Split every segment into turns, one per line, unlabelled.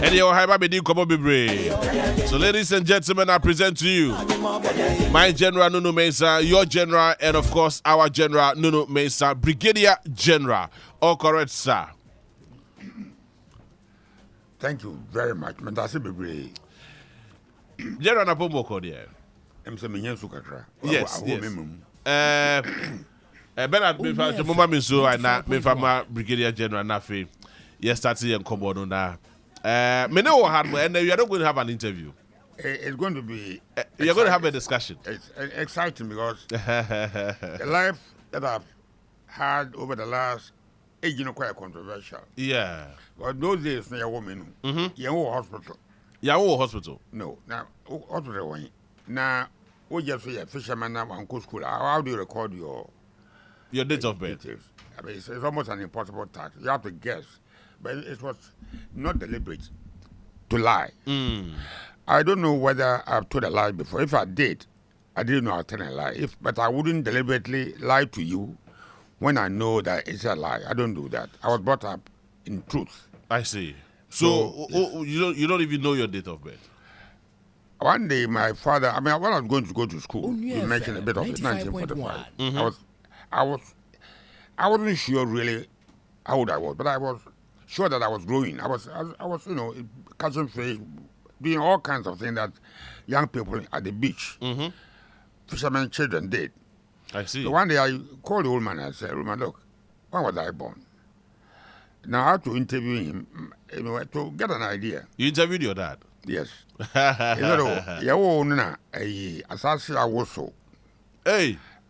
And your hyper be come be. So, ladies and gentlemen, I present to you my General Nunoo Mensah, your General, and of course our General Nunoo Mensah, Brigadier General. All correct, sir.
Thank you very much. Mandasi Bibre.
General Napomo Kodia. Yes. Bernard, me fa mama me so na me fa ma Brigadier General Nafi. Yes, starting and come on now. Me know what happened, and we are not going to have an interview.
It's going to be.
You're going to have a discussion.
It's exciting because the life that I've had over the last 8 years quite controversial.
Yeah.
But those days, no woman, you hospital.
Yeah, hospital.
No, now hospital one. Now, we just say a fisherman now and go school. How do you record your
date of birth?
I mean, it's almost an impossible task. You have to guess, but it was not deliberate to lie. I don't know whether I've told a lie before. If I did, I didn't know I'd tell a lie. But I wouldn't deliberately lie to you when I know that it's a lie. I don't do that. I was brought up in truth.
I see. So you don't even know your date of birth.
One day, my father, when I was going to go to school, he mentioned a bit of it, 1945. I wasn't sure really how old I was, but I was sure that I was growing. I was, catching fish, doing all kinds of things that young people at the beach, fishermen children did.
I see.
So one day I called the old man and I said, "Old man, look, when was I born?" Now I had to interview him, to get an idea.
You interviewed your dad?
Yes. Hey.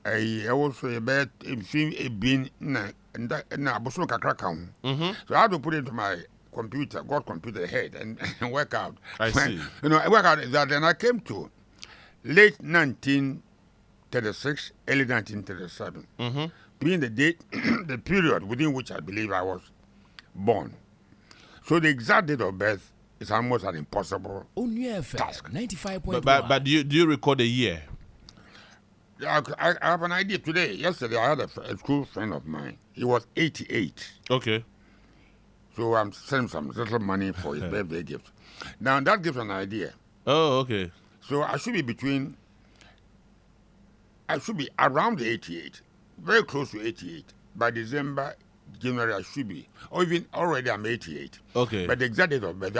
I was a bed in na Bosuno Kakrakam. So I had to put it into my computer, computer head, and work out.
I see.
I work out that, and I came to late 1936, early 1937. Being the date, the period within which I believe I was born. So the exact date of birth is almost an impossible task.
95.1.
But do you record a year?
I have an idea today. Yesterday, I had a school friend of mine. He was 88.
Okay.
So I'm sending some little money for his birthday gift. Now, that gives an idea.
Oh, okay.
So I should be around the 88, very close to 88. By December, January, I should be. Or even already I'm 88.
Okay.
But the exact date of birth,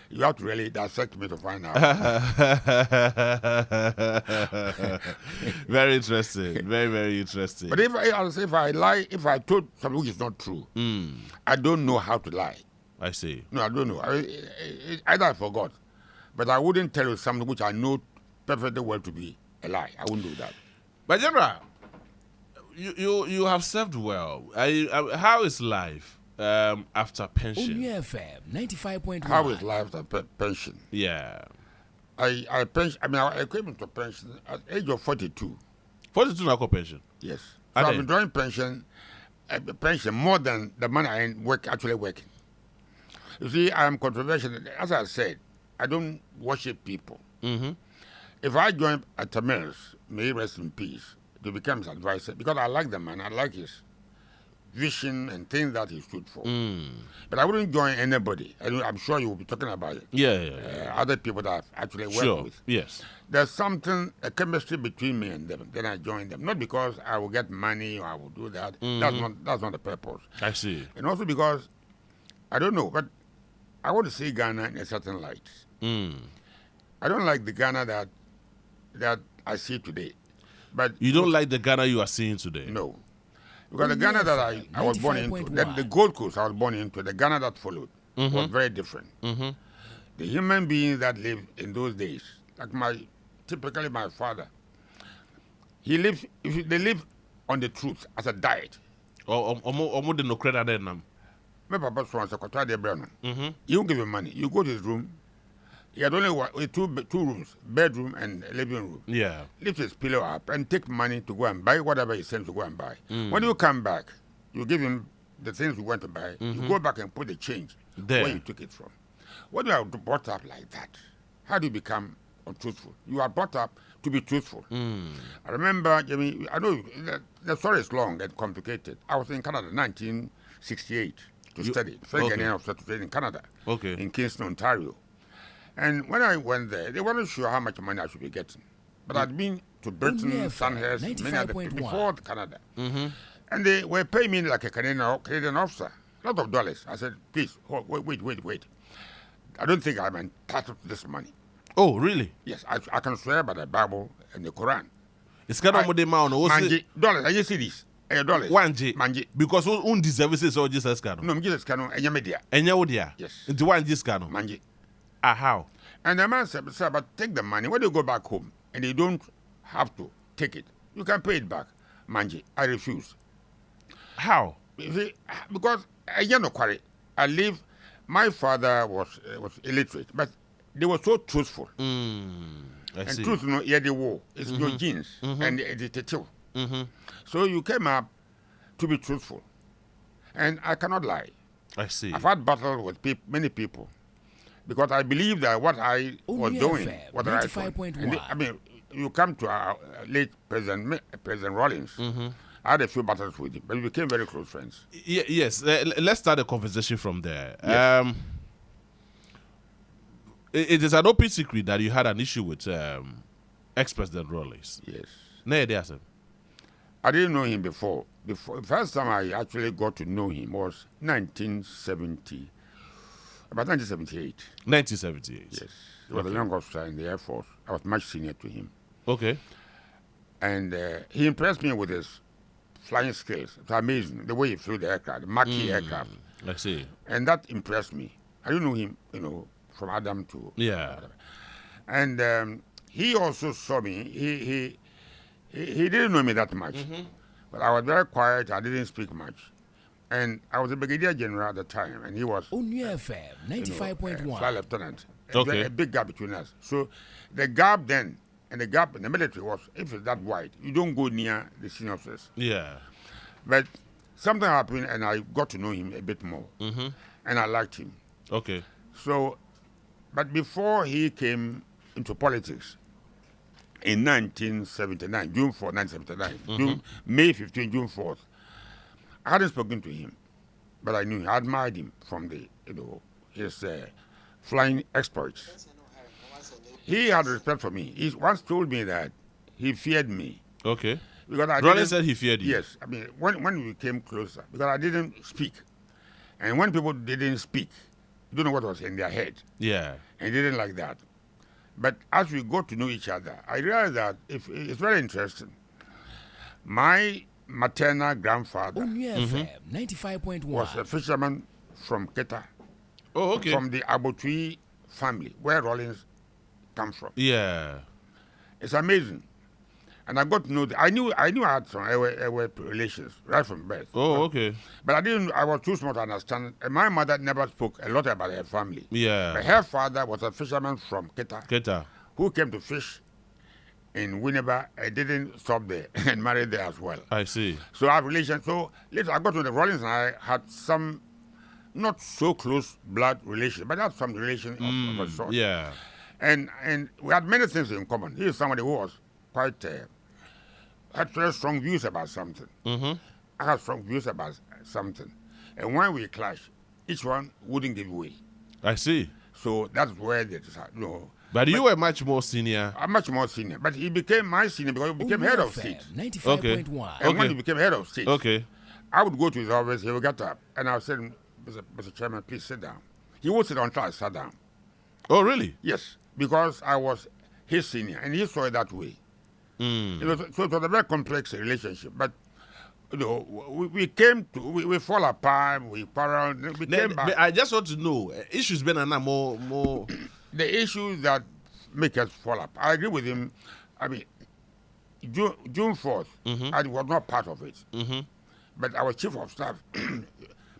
you have to really dissect me to find out.
Very interesting. Very, very interesting.
But if I lie, if I told something which is not true, I don't know how to lie.
I see.
No, I don't know. Either I forgot. But I wouldn't tell you something which I know perfectly well to be a lie. I wouldn't do that.
But General, you have served well. How is life after pension?
FM 95.1.
How is life after pension?
Yeah.
I came into pension at the age of 42.
42 now pension?
Yes. So I've been drawing pension more than the money I actually working. You see, I am controversial. As I said, I don't worship people. If I join at Tamils, may he rest in peace, to become his advisor, because I like the man, I like his vision and things that he stood for. But I wouldn't join anybody. I'm sure you will be talking about it.
Yeah.
Other people that I've actually worked with.
Yes.
There's something, a chemistry between me and them. Then I join them. Not because I will get money or I will do that. That's not the purpose.
I see.
And also because, I don't know, but I want to see Ghana in a certain light. I don't like the Ghana that I see today. But
you don't like the Ghana you are seeing today?
No. Because the Ghana that I was born into, the Gold Coast I was born into, the Ghana that followed was very different. The human beings that lived in those days, like typically my father, they live on the truth as a diet. My papa you don't give him money. You go to his room. He had only two rooms, bedroom and living room.
Yeah.
Lift his pillow up and take money to go and buy whatever he sent to go and buy. When you come back, you give him the things you want to buy. You go back and put the change where you took it from. When you are brought up like that, how do you become untruthful? You are brought up to be truthful. I remember, Jimmy, I know the story is long and complicated. I was in Canada in 1968. to study. First Ghanaian officer to study in Canada.
Okay.
In Kingston, Ontario. And when I went there, they weren't sure how much money I should be getting. But I'd been to Britain, Sandhurst, many other people before Canada. And they were paying me like a Canadian officer. A lot of dollars. I said, please, wait. I don't think I'm entitled to this money.
Oh, really?
Yes, I can swear by the Bible and the Quran.
It's kind of the amount.
Dollars, and you see this. Dollars.
Manji. Because un deserves all Jesus cano.
No, Jesus cano, and Yamedia.
And Yawodia.
Yes.
Into one Jesus cano.
Manji.
How?
And the man said, sir, but take the money. When you go back home and you don't have to take it, you can pay it back. Manji, I refuse.
How?
You see, because I live. My father was illiterate, but they were so truthful.
I see.
Truth, the war. It's your genes and the chill. So you came up to be truthful, and I cannot lie.
I see.
I've had battles with many people because I believe that what I was doing was the right thing. I mean, you come to our late President Rawlings. I had a few battles with him, but we became very close friends.
Yes, let's start the conversation from there.
Yes.
It is an open secret that you had an issue with ex-President Rawlings.
Yes.
I
didn't know him before. The first time I actually got to know him was about 1978.
1978.
Yes. He was a young officer in the Air Force. I was much senior to him.
Okay.
And he impressed me with his flying skills. It's amazing, the way he flew the aircraft, the Mach-E aircraft.
I see.
And that impressed me. I didn't know him, from Adam to...
Yeah.
And he also saw me. He didn't know me that much. But I was very quiet. I didn't speak much. And I was a Brigadier General at the time, and he was...
Onua FM, 95.1.
Flight Lieutenant.
Okay.
A big gap between us. So the gap then, and the gap in the military was, if it's that wide, you don't go near the senior officers.
Yeah.
But something happened, and I got to know him a bit more. And I liked him.
Okay.
So, but before he came into politics, in 1979, June 4, 1979, May 15, June 4th, I hadn't spoken to him, but I knew I admired him from the, his flying exploits. He had respect for me. He once told me that he feared me.
Okay.
Because
Rawlings said he feared you.
Yes. I mean, when we came closer, because I didn't speak. And when people didn't speak, you don't know what was in their head.
Yeah.
And he didn't like that. But as we got to know each other, I realized that it's very interesting. My maternal grandfather
FM, 95.1.
was a fisherman from Keta.
Oh, okay.
From the Abotui family, where Rawlings comes from.
Yeah.
It's amazing. And I got to know, I knew I had some relations right from birth.
Oh, okay.
But I was too small to understand. And my mother never spoke a lot about her family.
Yeah.
But her father was a fisherman from
Keta.
Who came to fish in Winneba and didn't stop there and married there as well.
I see.
So I have relations. So later I got to know the Rawlings and I had some not so close blood relations, but had some relations of a sort.
Yeah.
And we had many things in common. He is somebody who was quite had very strong views about something. I had strong views about something. And when we clashed, each one wouldn't give way.
I see.
So that's where they decided,
But you were much more senior.
I'm much more senior. But he became my senior because he became head of state.
95.1.
And when he became head of state,
Okay.
I would go to his office, he would get up, and I would say, Mr. Chairman, please sit down. He would sit until I sat down.
Oh, really?
Yes, because I was his senior, and he saw it that way. So it was a very complex relationship. But we came to we fall apart, we quarreled, we came back.
I just want to know issues been more.
The issues that make us fall apart. I agree with him. I mean, June 4th, I was not part of it, but I was chief of staff.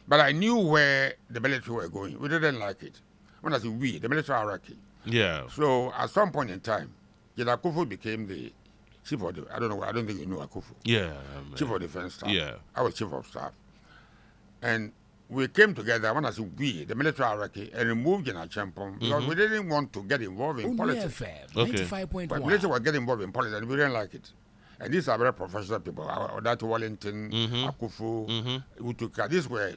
But I knew where the military were going. We didn't like it. When I say we, the military hierarchy.
Yeah.
So at some point in time, General Akufu became the chief of the, I don't think you know Akufu.
Yeah.
Chief of defense staff.
Yeah.
I was chief of staff. And we came together, when I say we, the military hierarchy, and removed General Champon because we didn't want to get involved in politics.
FM,
Okay.
95.1.
But military were getting involved in politics and we didn't like it. And these are very professional people. That Wellington, Akufo, Utuka. These were,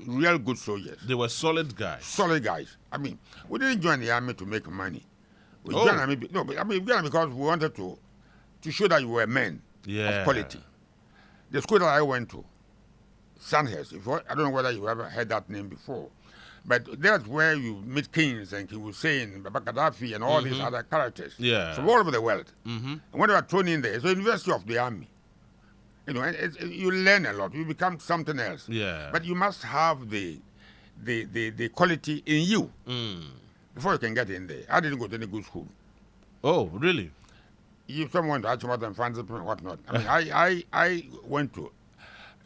real good soldiers.
They were solid guys.
Solid guys. I mean, we didn't join the army to make money. We joined the army, we joined because we wanted to show that you were men of quality. The school that I went to, Sandhurst. I don't know whether you ever heard that name before, but that's where you meet kings and King Hussein, Baba Gaddafi, and all these other characters from all over the world. And when they were thrown in there, it's the University of the Army. And you learn a lot. You become something else.
Yeah.
But you must have the quality in you before you can get in there. I didn't go to any good school.
Oh, really?
If someone to Achimota and fancy and whatnot. I mean, I went to.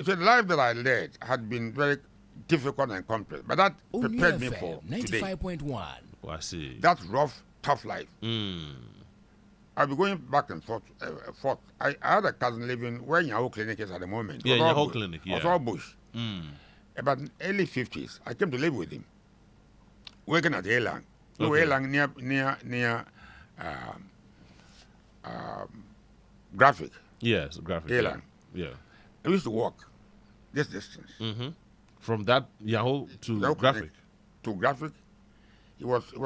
So the life that I led had been very difficult and complex, but that prepared me for today.
95.1.
Oh, I see.
That rough, tough life. I'll be going back and forth. I had a cousin living where Yahoo Clinic is at the moment.
Yeah, Yahoo Clinic, yeah.
It was all bush. About early 50s, I came to live with him, working at Elang.
Okay.
Elang near Graphic.
Yes, graphic.
Elang.
Yeah.
I used to walk this distance.
From that Yahoo to
Yahoo
graphic.
Clinic to Graphic. He was a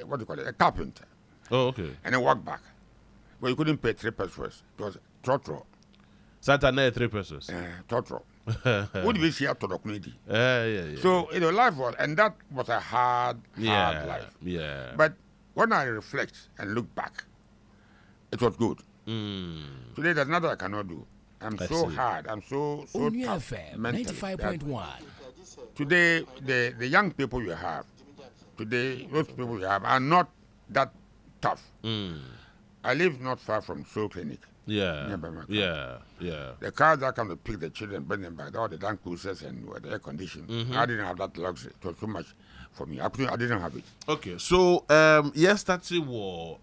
what do you call it? A carpenter.
Oh, okay.
And then walk back. But you couldn't pay 3 pesos. It was trotro.
Saturday 3 pesos.
Trotro. Would we see a Todokunidi?
Yeah.
So, life was, and that was a hard life.
Yeah.
But when I reflect and look back, it was good. Today, there's nothing I cannot do. I'm so hard. I'm so
Onua
tough
FM
mentally.
95.1.
Today, the young people you have, those people you have are not that tough. I live not far from Soul Clinic.
Yeah. Yeah.
The cars that come to pick the children, bring them back, all the damn cruisers and the air conditioning. I didn't have that luxury. It was too much for me. I didn't have it.
Okay, so yes, that's it. War.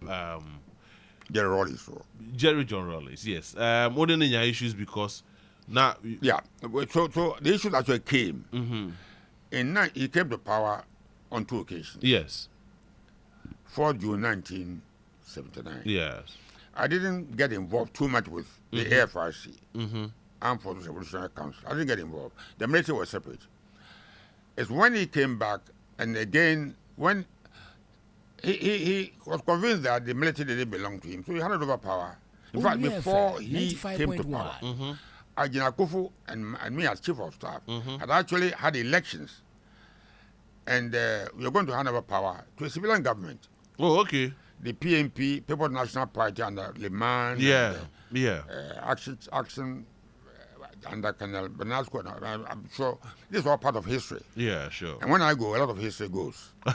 Jerry Rollins.
Jerry John Rollins. Yes. More than any issues because now.
Yeah. So the issue actually came. He came to power on 2 occasions.
Yes.
4 June 1979.
Yes.
I didn't get involved too much with the AFRC, Armed Forces Revolutionary Council. I didn't get involved. The military was separate. It's when he came back, and again, when he was convinced that the military didn't belong to him, so he handed over power. In fact, before he came to power, Ajina Kufu and me as chief of staff had actually had elections, and we were going to hand over power to a civilian government.
Oh, okay.
The PNP, People's National Party, under Liman. Action under Colonel Benasco. I'm sure this is all part of history.
Yeah, sure.
And when I go, a lot of history goes.
So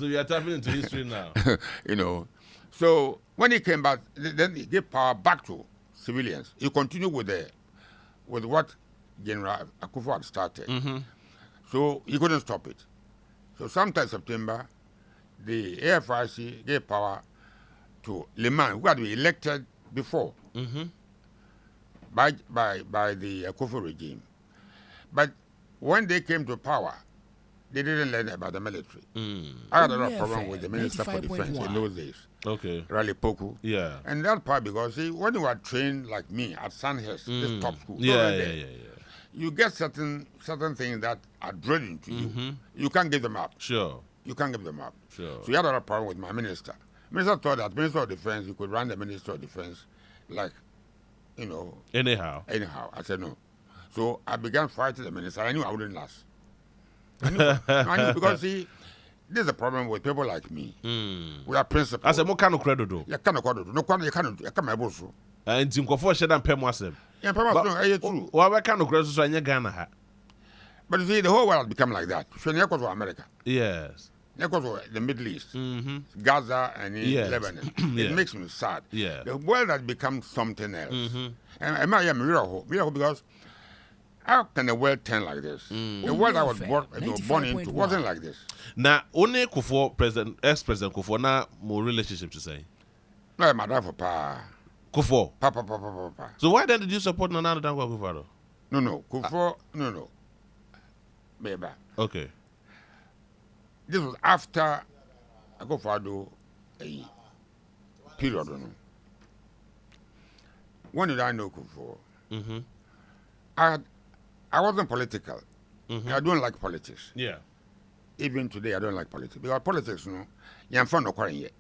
you are tapping into history now.
So when he came back, then he gave power back to civilians. He continued with what General Akufo had started. So he couldn't stop it. So sometime September, the AFRC gave power to Liman, who had been elected before by the Akufo regime. But when they came to power, they didn't learn about the military. I had a lot of problem with the Minister for Defense in those days.
Okay.
Raleigh Poku.
Yeah.
And that part because when you are trained like me at Sandhurst, this top school, you get certain things that are drilled into you. You can't give them up.
Sure.
You can't give them up.
Sure.
So you had a problem with my minister. Minister thought that Minister of Defense, you could run the Minister of Defense like,
Anyhow.
I said no. So I began fighting the minister. I knew I wouldn't last. I knew because this is a problem with people like me. We are principled.
I said, what kind of credit do?
You can't do. No, you can't do.
And Tim Kofor said, I'm Pemoasem.
Yeah, Pemoasem, true.
What kind of credit so I Ghana?
But you see, the whole world has become like that. So you go to America.
Yes.
You go to the Middle East, Gaza and Lebanon. It makes me sad.
Yeah.
The world has become something else. And I am miracle because how can the world turn like this? The world I was born into wasn't like this.
Now, only Kofor, ex-president Kofor, now more relationship to say.
No, my dad for pa.
Kofor.
Pa.
So why then did you support Nana Dankwa Kofor?
No. Kofor, no. Baby.
Okay.
This was after I go for a period. when did I know Kufuor? I wasn't political. I don't like politics.
Yeah.
Even today, I don't like politics because politics, you're fun of yet.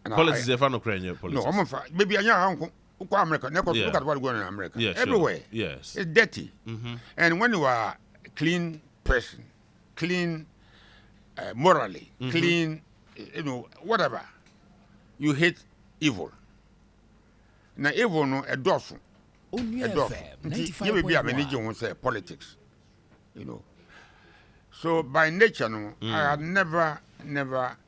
Politics is fun of politics.
No, I'm maybe I America. Look at what's going on in America.
Yeah,
everywhere.
Sure. Yes.
It's dirty. And when you are a clean person, clean morally, clean, whatever, you hate evil. Now, evil, no, a dozen.
Onua
A dozen.
FM
You will be a
95.1.
manager who say politics. So by nature, no, I had never,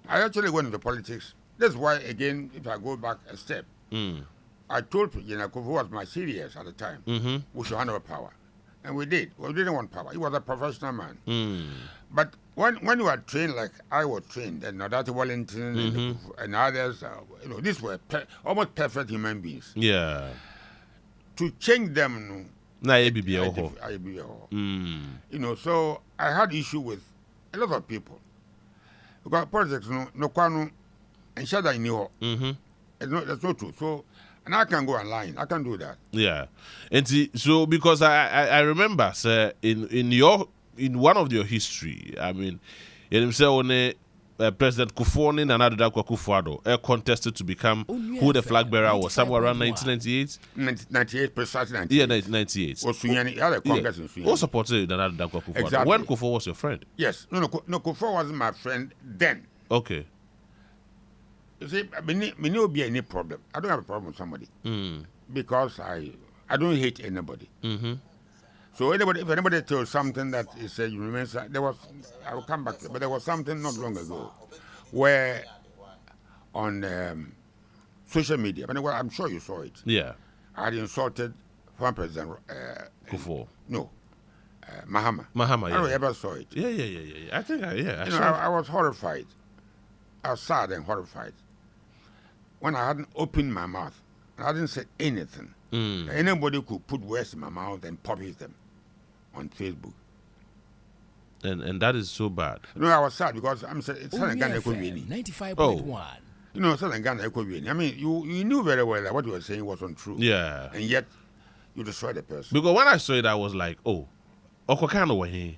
I actually went into politics. That's why, again, if I go back a step, I told President Kufuor was my serious at the time. We should hand over power. And we did. We didn't want power. He was a professional man. But when you are trained like I was trained, and Nadati Wellington and others, these were almost perfect human beings.
Yeah.
To change them,
Na ABB
so I had issue with a lot of people. Because politics, no kwano, and shada in you. That's not true. So, and I can go online. I can do that.
Yeah. And see, so because I remember, sir, in one of your history, I mean, in himself on President Kufuor and another Kufuor contested to become who the flag bearer was somewhere around 1998.
98, precisely 98.
Yeah, 1998.
Was Sunyani, other Congress in Sunyani.
Who supported another Kufuor?
Exactly.
When Kufuor was your friend?
Yes. No, Kufuor wasn't my friend then.
Okay.
You see, me no be any problem. I don't have a problem with somebody because I don't hate anybody. So if anybody tells something that is a I will come back to it, but there was something not long ago where on social media, I'm sure you saw it.
Yeah.
I had insulted former President
Kufuor.
No, Mahama.
Yeah.
I don't know if you ever saw it.
Yeah. I think I saw
I was horrified. I was sad and horrified when I hadn't opened my mouth. I hadn't said anything. Anybody could put words in my mouth and publish them on Facebook.
And that is so bad.
I was sad because I'm saying it's Southern Ghana.
FM 95.1.
Southern Ghana. I mean, you knew very well that what you were saying was untrue.
Yeah.
And yet, you destroyed the person.
Because when I saw it, I was like, oh, Okokano wahi.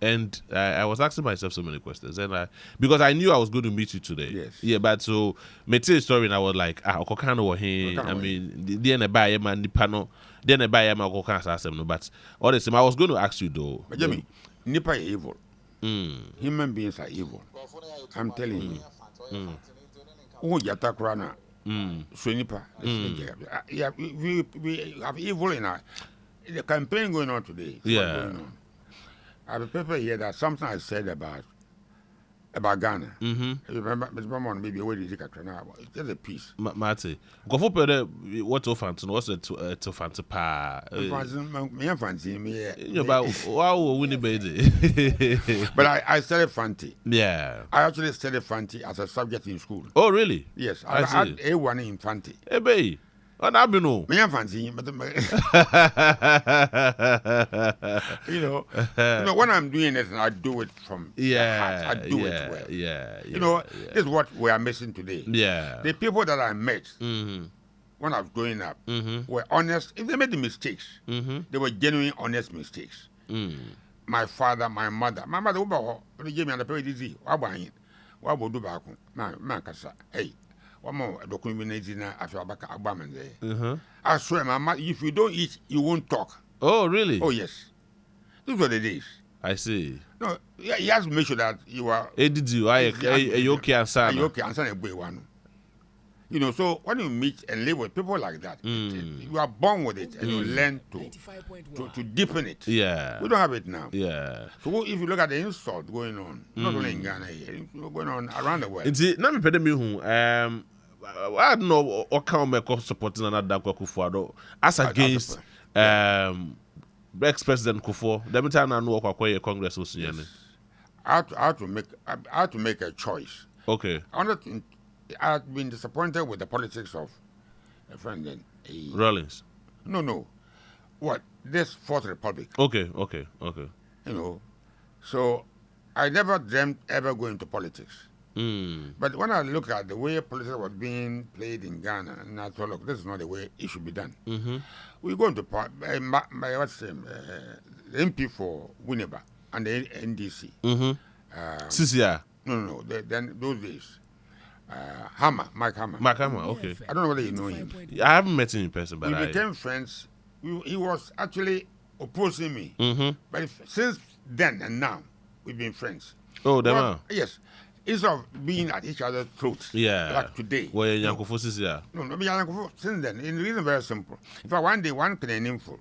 And I was asking myself so many questions, and because I knew I was going to meet you today.
Yes.
Yeah, but so me tell the story, and I was like, Okokano wahi. I mean, the buy man nipano, the buy man Okokano no. But all the same, I was going to ask you though.
But Jimmy, Nipa is evil. Human beings are evil. I'm telling you. Oh, Yatakrana. So Nipa. Yeah, we have evil in our. The campaign going on today.
Yeah.
Going on. I have a paper here that something I said about Ghana. You remember, maybe where did you get it's just a piece.
Mate, go for what offense? What's it to fancy pa?
Me,
but wow, Winnie baby.
But I studied Fanti.
Yeah.
I actually studied Fanti as a subject in school.
Oh, really?
Yes, I had A1 in Fanti.
Hey, babe. And I know.
Me fancy, but when I'm doing it, I do it from the heart. I do it well. This is what we are missing today.
Yeah.
The people that I met when I was growing up were honest. If they made the mistakes, they were genuine, honest mistakes. My father, my mother, when they gave me an apology, what would do back? Man, hey. One more documentation after Abama. I swear, Mama, if you don't eat, you won't talk.
Oh, really?
Oh, yes. These were the days.
I see.
No, he has to make sure that you are.
Did you? You okay, answer?
You okay, answer a boy one. So when you meet and live with people like that, you are born with it and you learn to deepen it.
Yeah.
We don't have it now.
Yeah.
So if you look at the insult going on, not only in Ghana here, going on around the world.
Let me pay me I don't know what kind of supporting another Kufuor as against ex-president Kufuor. Let me tell you, I know what Congress was saying.
I had to make a choice.
Okay.
I've been disappointed with the politics of a friend then.
Rollins.
No. What? This Fourth Republic.
Okay.
So I never dreamt ever going into politics. But when I look at the way politics was being played in Ghana, and I thought, look, this is not the way it should be done. We go into the MP for Winneba and the NDC.
CCR.
No. Then those days, Mike Hammer.
Mike Hammer, okay.
I don't know whether you know him.
I haven't met him in person, but
we became friends. He was actually opposing me. But since then and now, we've been friends.
Oh, them are?
Yes. Instead of being at each other's throats.
Yeah.
Like today.
Well, Yankofo CCR.
No, since then. In the reason very simple. In fact, one day, one Canadian fool,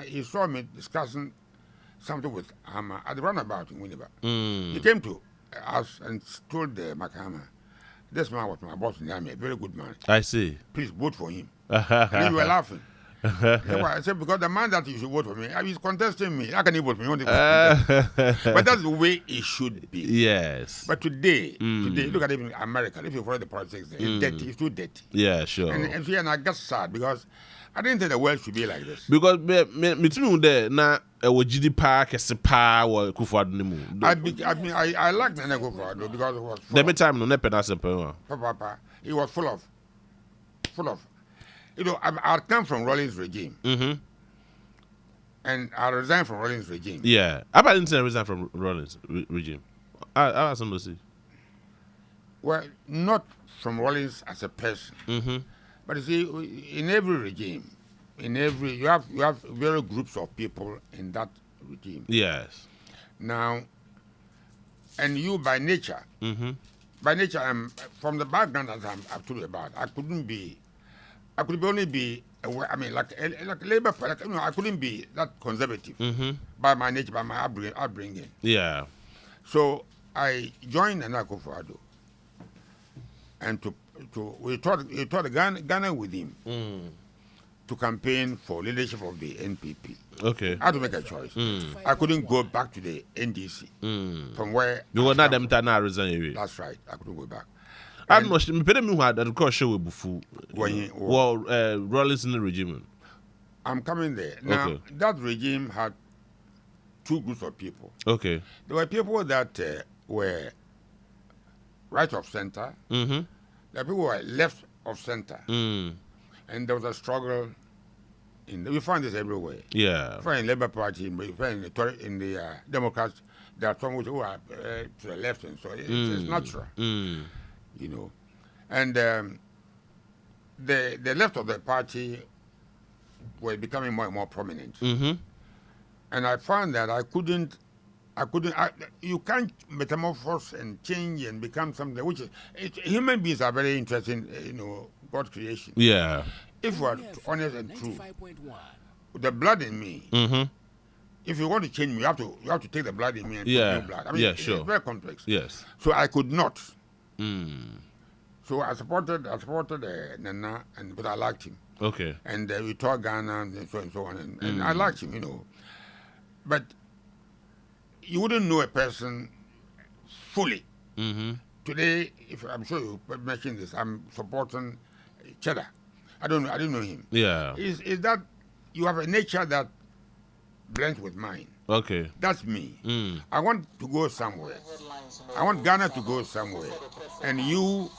he saw me discussing something with Hammer at the runabout in Winneba. He came to us and told Mike Hammer, this man was my boss in the army, a very good man.
I see.
Please vote for him. And we were laughing. I said, because the man that you should vote for me, he's contesting me. How can he vote for me? But that's the way it should be.
Yes.
But today, look at even America. If you follow the politics, it's dirty. It's too dirty.
Yeah, sure.
And I get sad because I didn't think the world should be like this.
Because me too there na GD Park Sepa or Kufuor nimu.
I like Nana Kufuor because it was
the time no nepe na sepa.
Papa, he was full of. You know, I come from Rawlings regime. And I resigned from Rawlings regime.
Yeah. How about didn't resign from Rawlings regime? I have something to say.
Well, not from Rawlings as a person. But you see, in every regime, you have various groups of people in that regime.
Yes.
Now, and you by nature, I'm from the background that I've told you about. I could only be, I mean, like Labour, I couldn't be that conservative by my nature, by my upbringing.
Yeah.
So I joined Nana Akufo-Addo, and we taught Ghana with him to campaign for leadership of the NPP.
Okay.
I had to make a choice. I couldn't go back to the NDC from where
you were not them to resign.
That's right. I couldn't go back.
I don't know. Me had that course show with Bufu. Well, Rawlings in the regime.
I'm coming there now. That regime had two groups of people.
Okay.
There were people that were right of center. There were people who were left of center. And there was a struggle. We find this everywhere. Yeah. We find in Labour Party, we find in the Democrats, there are some who are to the left, and so it's natural. You know, and the left of the party were becoming more and more prominent. And I found that you can't metamorphose and change and become something which human beings are very interesting, God creation. Yeah. If we're honest and true, the blood in me, if you want to change me, you have to take the blood in me and put new blood. I mean, it's very complex. Yes. So I could not. So I supported Nana, but I liked him. Okay. And we taught Ghana and so on, and I liked him, But you wouldn't know a person fully. Today, if I'm sure you mentioned this, I'm supporting Cheddar. I didn't know him. Yeah. Is that you have a nature that blends with mine. Okay. That's me. I want to go somewhere. I want Ghana to go somewhere. And you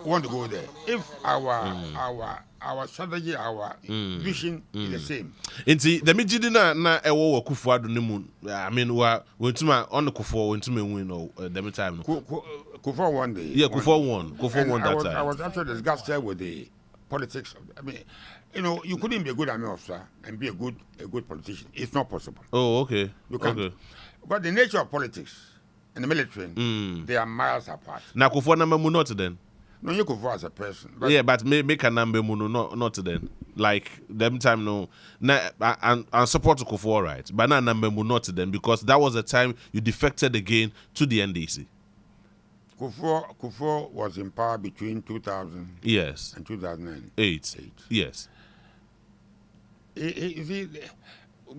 want to go there. If our strategy, our vision is the same.
Inti the mijidi na ewo wa Kufuor nimu. I mean wentuma on the Kufuor wentuma win or the time no.
Kufuor one day.
Yeah, Kufuor won. Kufuor won that time.
I was actually disgusted with the politics. I mean, you couldn't be a good army officer and be a good politician. It's not possible. Oh, okay. You can't. Okay. But the nature of politics and the military, they are miles apart.
Now Kufuor number not then.
No, you Kufuor as a person.
But yeah, but make a number not then. Like them time no. And support Kufuor, right? But now number not then because that was the time you defected again to the NDC.
Kufuor was in power between 2000 and 2008.
Yes.
You see,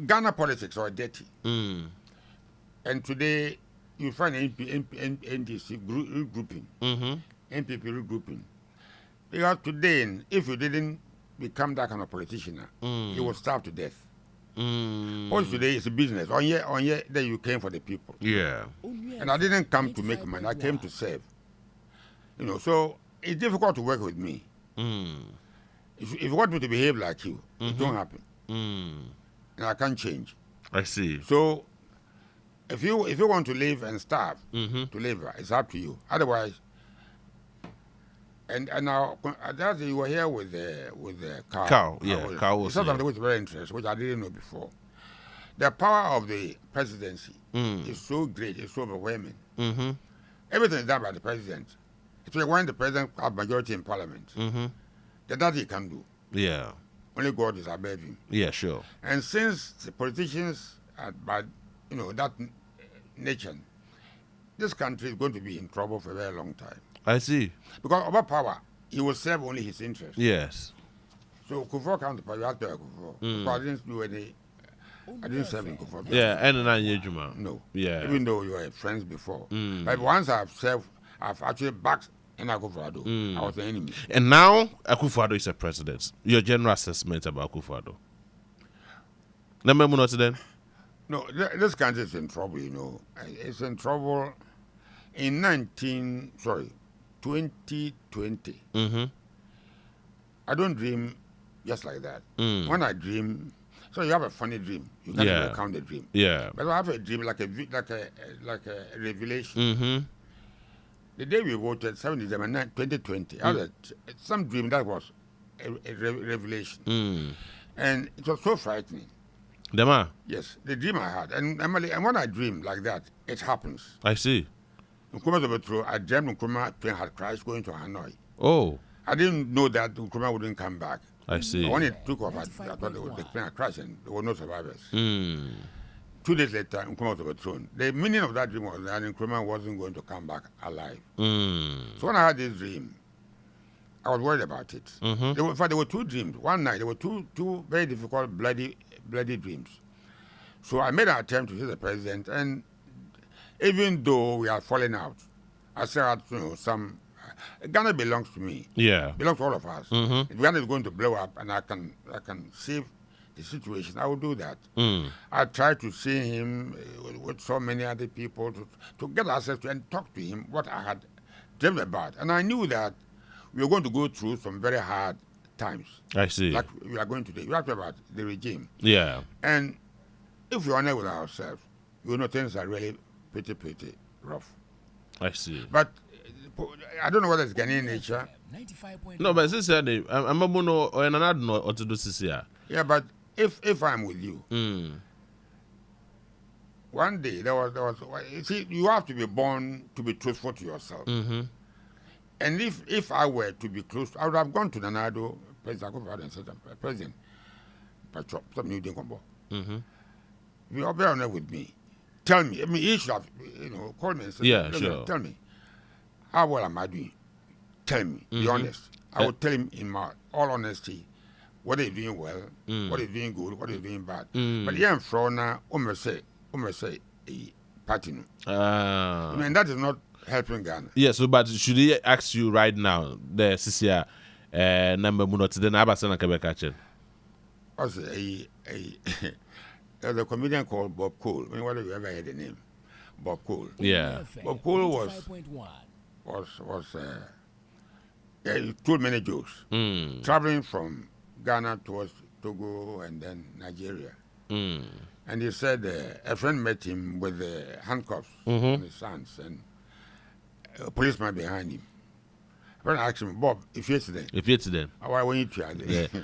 Ghana politics are dirty. And today, you find NDC regrouping, NPP regrouping. Because today, if you didn't become that kind of politician, you will starve to death. Also today, it's a business. On here, then you came for the people. Yeah. And And I didn't come to make money. I came to serve. You know, so it's difficult to work with me. If you want me to behave like you, it won't happen. And I can't change.
I see.
So if you want to live and starve to live, it's up to you. Otherwise, and now that you were here with the cow.
Cow, yeah, cow was
something which was very interesting, which I didn't know before. The power of the presidency is so great, it's so overwhelming. Everything is done by the president. It's like when the president has majority in parliament, that he can do.
Yeah.
Only God is above him.
Yeah, sure.
And since the politicians are bad, you know, that nature, this country is going to be in trouble for a very long time.
I see.
Because over power, he will serve only his interests.
Yes.
So Kufuor comes to power, you have to have Kufuor. Because I didn't do any, I didn't serve in Kufuor.
Yeah, and then
No.
Yeah.
Even though you were friends before. But once I've served, I've actually backed Akufo-Addo. I was the enemy.
And now Akufo-Addo is a president. Your general assessment about Akufo-Addo?
No, this country is in trouble, you know. It's in trouble in 2020. I don't dream just like that. When I dream, so you have a funny dream. You can't even count the dream.
Yeah.
But I have a dream like a revelation. The day we voted, 7 December 2020, I had some dream that was a revelation. And it was so frightening.
Dema?
Yes, the dream I had. And when I dream like that, it happens.
I see.
I dreamt Nkrumah plane had crashed going to Hanoi.
Oh.
I didn't know that Nkrumah wouldn't come back.
I see.
But when it took off, I thought the plane had crashed and there were no survivors. 2 days later, Nkrumah was overthrown. The meaning of that dream was that Nkrumah wasn't going to come back alive. So when I had this dream, I was worried about it. In fact, there were two dreams. One night, there were two very difficult, bloody dreams. So I made an attempt to see the president, and even though we are falling out, I still had, you know, some. Ghana belongs to me.
Yeah.
Belongs to all of us. If Ghana is going to blow up, and I can save the situation, I will do that. I tried to see him with so many other people to get access to and talk to him what I had dreamed about, and I knew that we were going to go through some very hard times.
I see.
Like we are going today. We have to about the regime.
Yeah.
And if we're honest with ourselves, you know things are really pretty rough.
I see.
But I don't know whether it's Ghanaian nature.
No, but since I'm a mono or another no or to do this here.
Yeah, but if I'm with you, one day there was you see, you have to be born to be truthful to yourself. And if I were to be close, I would have gone to Nanado, President Akufo-Addo, and said, President, something you didn't come back. You are very honest with me. Tell me. I mean, he should have, you know, called me and said,
sure.
Tell me, how well am I doing? Tell me. Be honest. I will tell him in my all honesty whether he's doing well, whether he's doing good, whether he's doing bad. But here in Frona, say, party. I mean, that is not helping Ghana.
Yes, but should he ask you right now, the CCR number muno to the Nabasana Quebec?
There's a comedian called Bob Cole. I mean, whether you ever heard the name, Bob Cole.
Yeah.
Bob Cole he told many jokes. Traveling from Ghana towards Togo and then Nigeria. And he said a friend met him with handcuffs on his hands and a policeman behind him. A friend asked him, Bob, if you're today. Why won't you try? Exactly.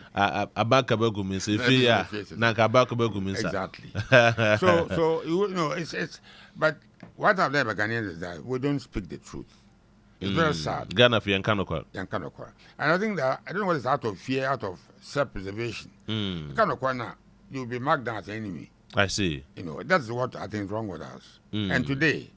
So you know, it's but what I've learned about Ghanaians is that we don't speak the truth. It's very sad.
Ghana for Yankanokwa.
And I think that, I don't know what is out of fear, out of self-preservation. Yankanokwa now, you'll be marked down as an enemy.
I see.
You know, that's what I think is wrong with us. And today,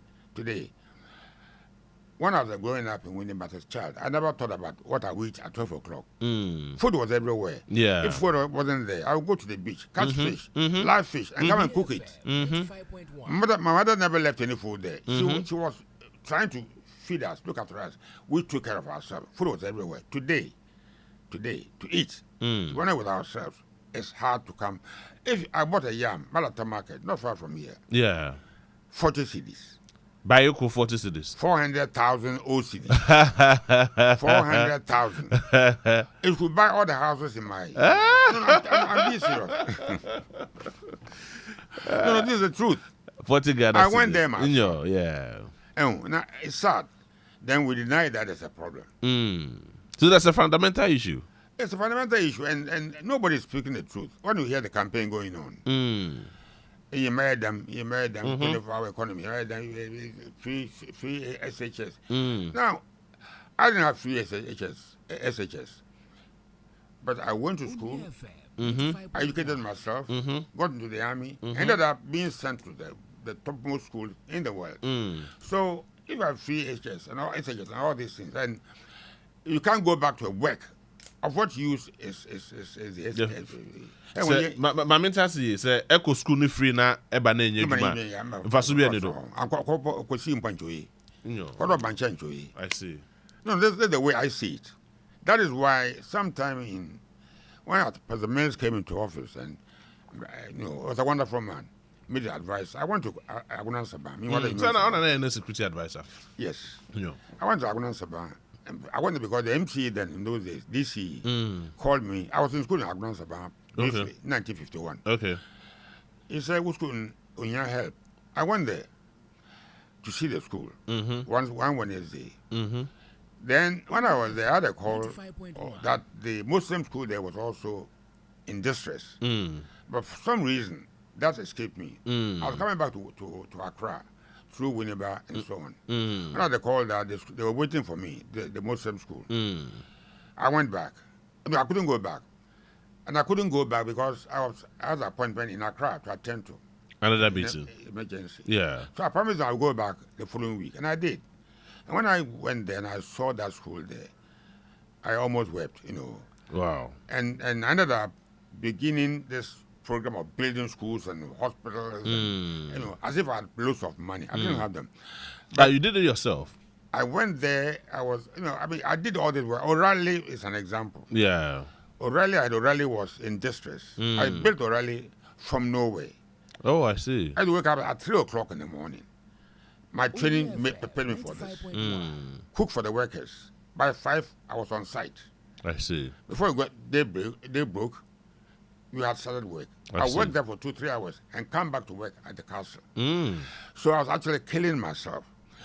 when I was growing up in Winnie as a child, I never thought about what I would eat at 12 o'clock. Food was everywhere.
Yeah.
If food wasn't there, I would go to the beach, catch fish, live fish, and come and cook it. My mother never left any food there. She was trying to feed us, look after us. We took care of ourselves. Food was everywhere. Today, to eat, to run with ourselves, it's hard to come. If I bought a yam, Malata Market, not far from here.
Yeah.
40 cedis.
Buy you 40 cedis.
400,000 OCD. 400,000. It could buy all the houses in my. I'm being serious. No, this is the truth.
40 Ghana
I went
cedis.
there myself.
Yeah.
And now it's sad. Then we deny that there's a problem.
So that's a fundamental issue.
It's a fundamental issue, and nobody's speaking the truth. When you hear the campaign going on, you married them, for our economy, you married them, free SHS. Now, I didn't have free SHS, but I went to school, I educated myself, got into the army, ended up being sent to the topmost school in the world. So, if I have free SHS and all these things, then you can't go back to work. Of what use is
my mentor say eco school ni free na eba na enye djuma mfaso bi enido I see.
No, that's the way I see it. That is why sometime when President Mills came into office, and was a wonderful man, made the advice. I went to Agunan Sabah.
So now I'm a security advisor.
Yes. I went to Agunan Sabah. I went because the MCA then in those days, DC, called me. I was in school in Agunan Sabah, 1951.
Okay.
He said, "What school in your help?" I went there to see the school. One Wednesday. Then when I was there, I had a call that the Muslim school there was also in distress. But for some reason, that escaped me. I was coming back to Accra through Winneba and so on. When I had a call that they were waiting for me, the Muslim school. I went back. I couldn't go back. And I couldn't go back because I had an appointment in Accra to attend to.
Another meeting.
Emergency.
Yeah.
So I promised I would go back the following week, and I did. And when I went there and I saw that school there, I almost wept,
Wow.
And I ended up beginning this program of building schools and hospitals, and, as if I had loads of money. I didn't have them.
But you did it yourself.
I went there. I was, I did all this work. O'Reilly is an example.
Yeah.
O'Reilly was in distress. I built O'Reilly from nowhere.
Oh, I see.
I had to wake up at 3 o'clock in the morning. My training prepared me for this. Cook for the workers. By 5, I was on site.
I see.
Before we got daybreak, we had started work. I worked there for 2-3 hours and come back to work at the castle. So I was actually killing myself.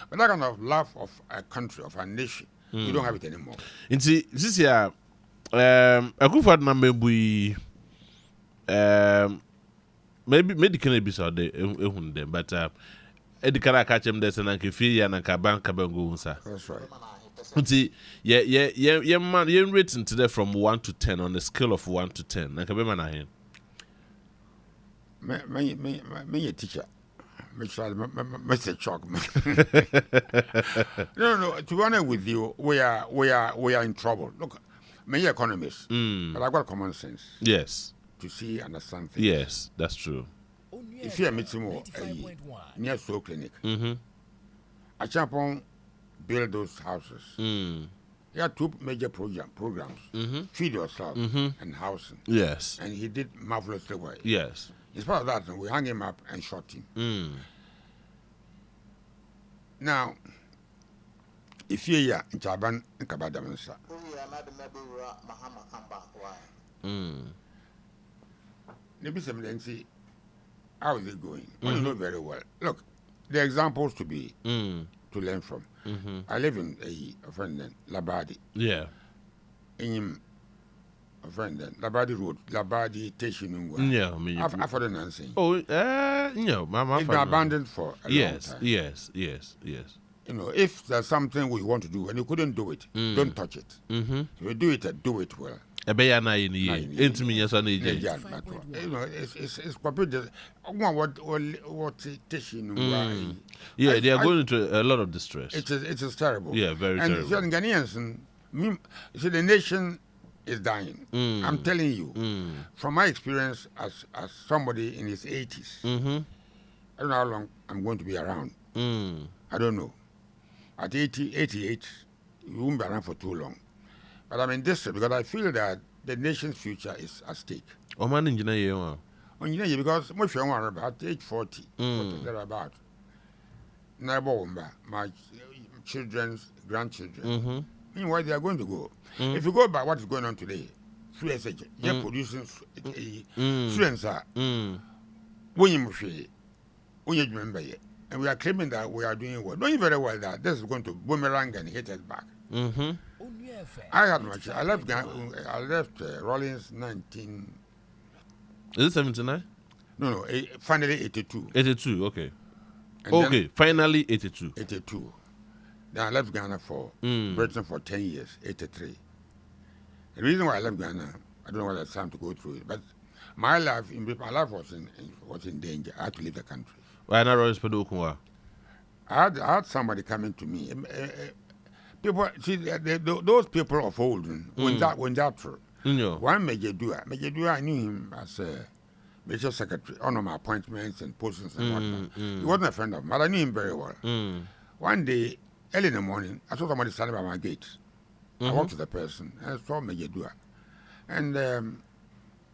But that kind of love of a country, of a nation, you don't have it anymore.
Inti this year, Akufo-Addo na maybe medical be so de ehun dem, but edikara catch him there na nke fie ya na ka bank bango unsa.
That's right.
Inti yeah man you rating today from 1 to 10 on a scale of 1 to 10. Na ka be man ahen.
Me a teacher. Me say shock. No. To be honest with you, we are in trouble. Look, me economist, but I've got common sense.
Yes.
To see, understand things.
Yes, that's true.
If you are meeting near Soul Clinic, I jump on build those houses. He had 2 major programs: feed yourself and housing.
Yes.
And he did marvelously well.
Yes.
In spite of that, we hung him up and shot him. Now, if you're here in Chaban and Kabadamansa, maybe some how is it going? Well, you know very well. Look, the examples to learn from. I live in a friend then, Labadi.
Yeah.
In a friend then, Labadi Road, Labadi Teshinungwa.
Yeah, I mean,
I've heard an answer.
Oh, my
it's been abandoned for a long time.
Yes.
If there's something we want to do and you couldn't do it, don't touch it. If you do it, do it well.
It's
completely.
Yeah, they are going into a lot of distress.
It is terrible.
Yeah, very terrible.
And Ghanaians, the nation is dying. I'm telling you, from my experience as somebody in his 80s, I don't know how long I'm going to be around. I don't know. At 88, you won't be around for too long. But I'm in distress because I feel that the nation's future is at stake.
Because
most young are about age 40, thereabout. my children's grandchildren. Meanwhile, they are going to go. If you go by what is going on today, they're producing students are. And we are claiming that we are doing well. Knowing very well that this is going to boomerang and hit us back. I left Rollins 19.
Is it 79?
No, finally 82.
82, okay.
And
okay, finally 82.
82. Then I left Ghana for Britain for 10 years, 83. The reason why I left Ghana, I don't know whether it's time to go through it, but my life was in danger. I had to leave the country.
Why not Rollins Pedokunwa?
I had somebody coming to me. People, see, those people of old, when that true. One Major Dua, I knew him as a Major Secretary, on my appointments and postings and whatnot. He wasn't a friend of mine, but I knew him very well. One day, early in the morning, I saw somebody standing by my gate. I walked to the person and I saw Major Dua. And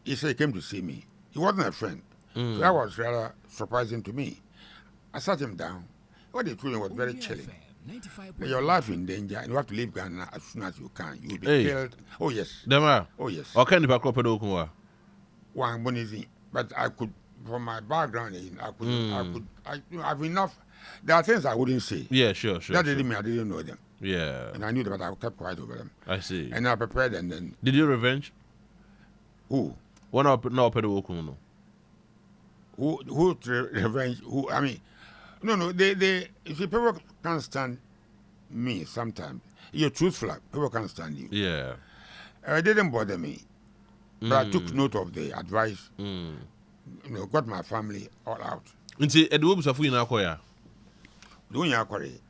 he said he came to see me. He wasn't a friend. So that was rather surprising to me. I sat him down. What he told me was very chilling. Your life in danger and you have to leave Ghana as soon as you can. You'll be killed. Oh, yes.
Oh,
yes.
Okay, the back up
One bonizzi. But I could, from my background, I have enough. There are things I wouldn't say.
Yeah, sure.
That didn't mean I didn't know them.
Yeah.
And I knew them, but I kept quiet over them.
I see.
And I prepared and then.
Did you revenge?
Who?
One up, no, Pedokuno.
Who revenge? Who? I mean, no. They. If people can't stand me, sometimes you're truthful. People can't stand you.
Yeah.
It didn't bother me, but I took note of the advice. Got my family all out.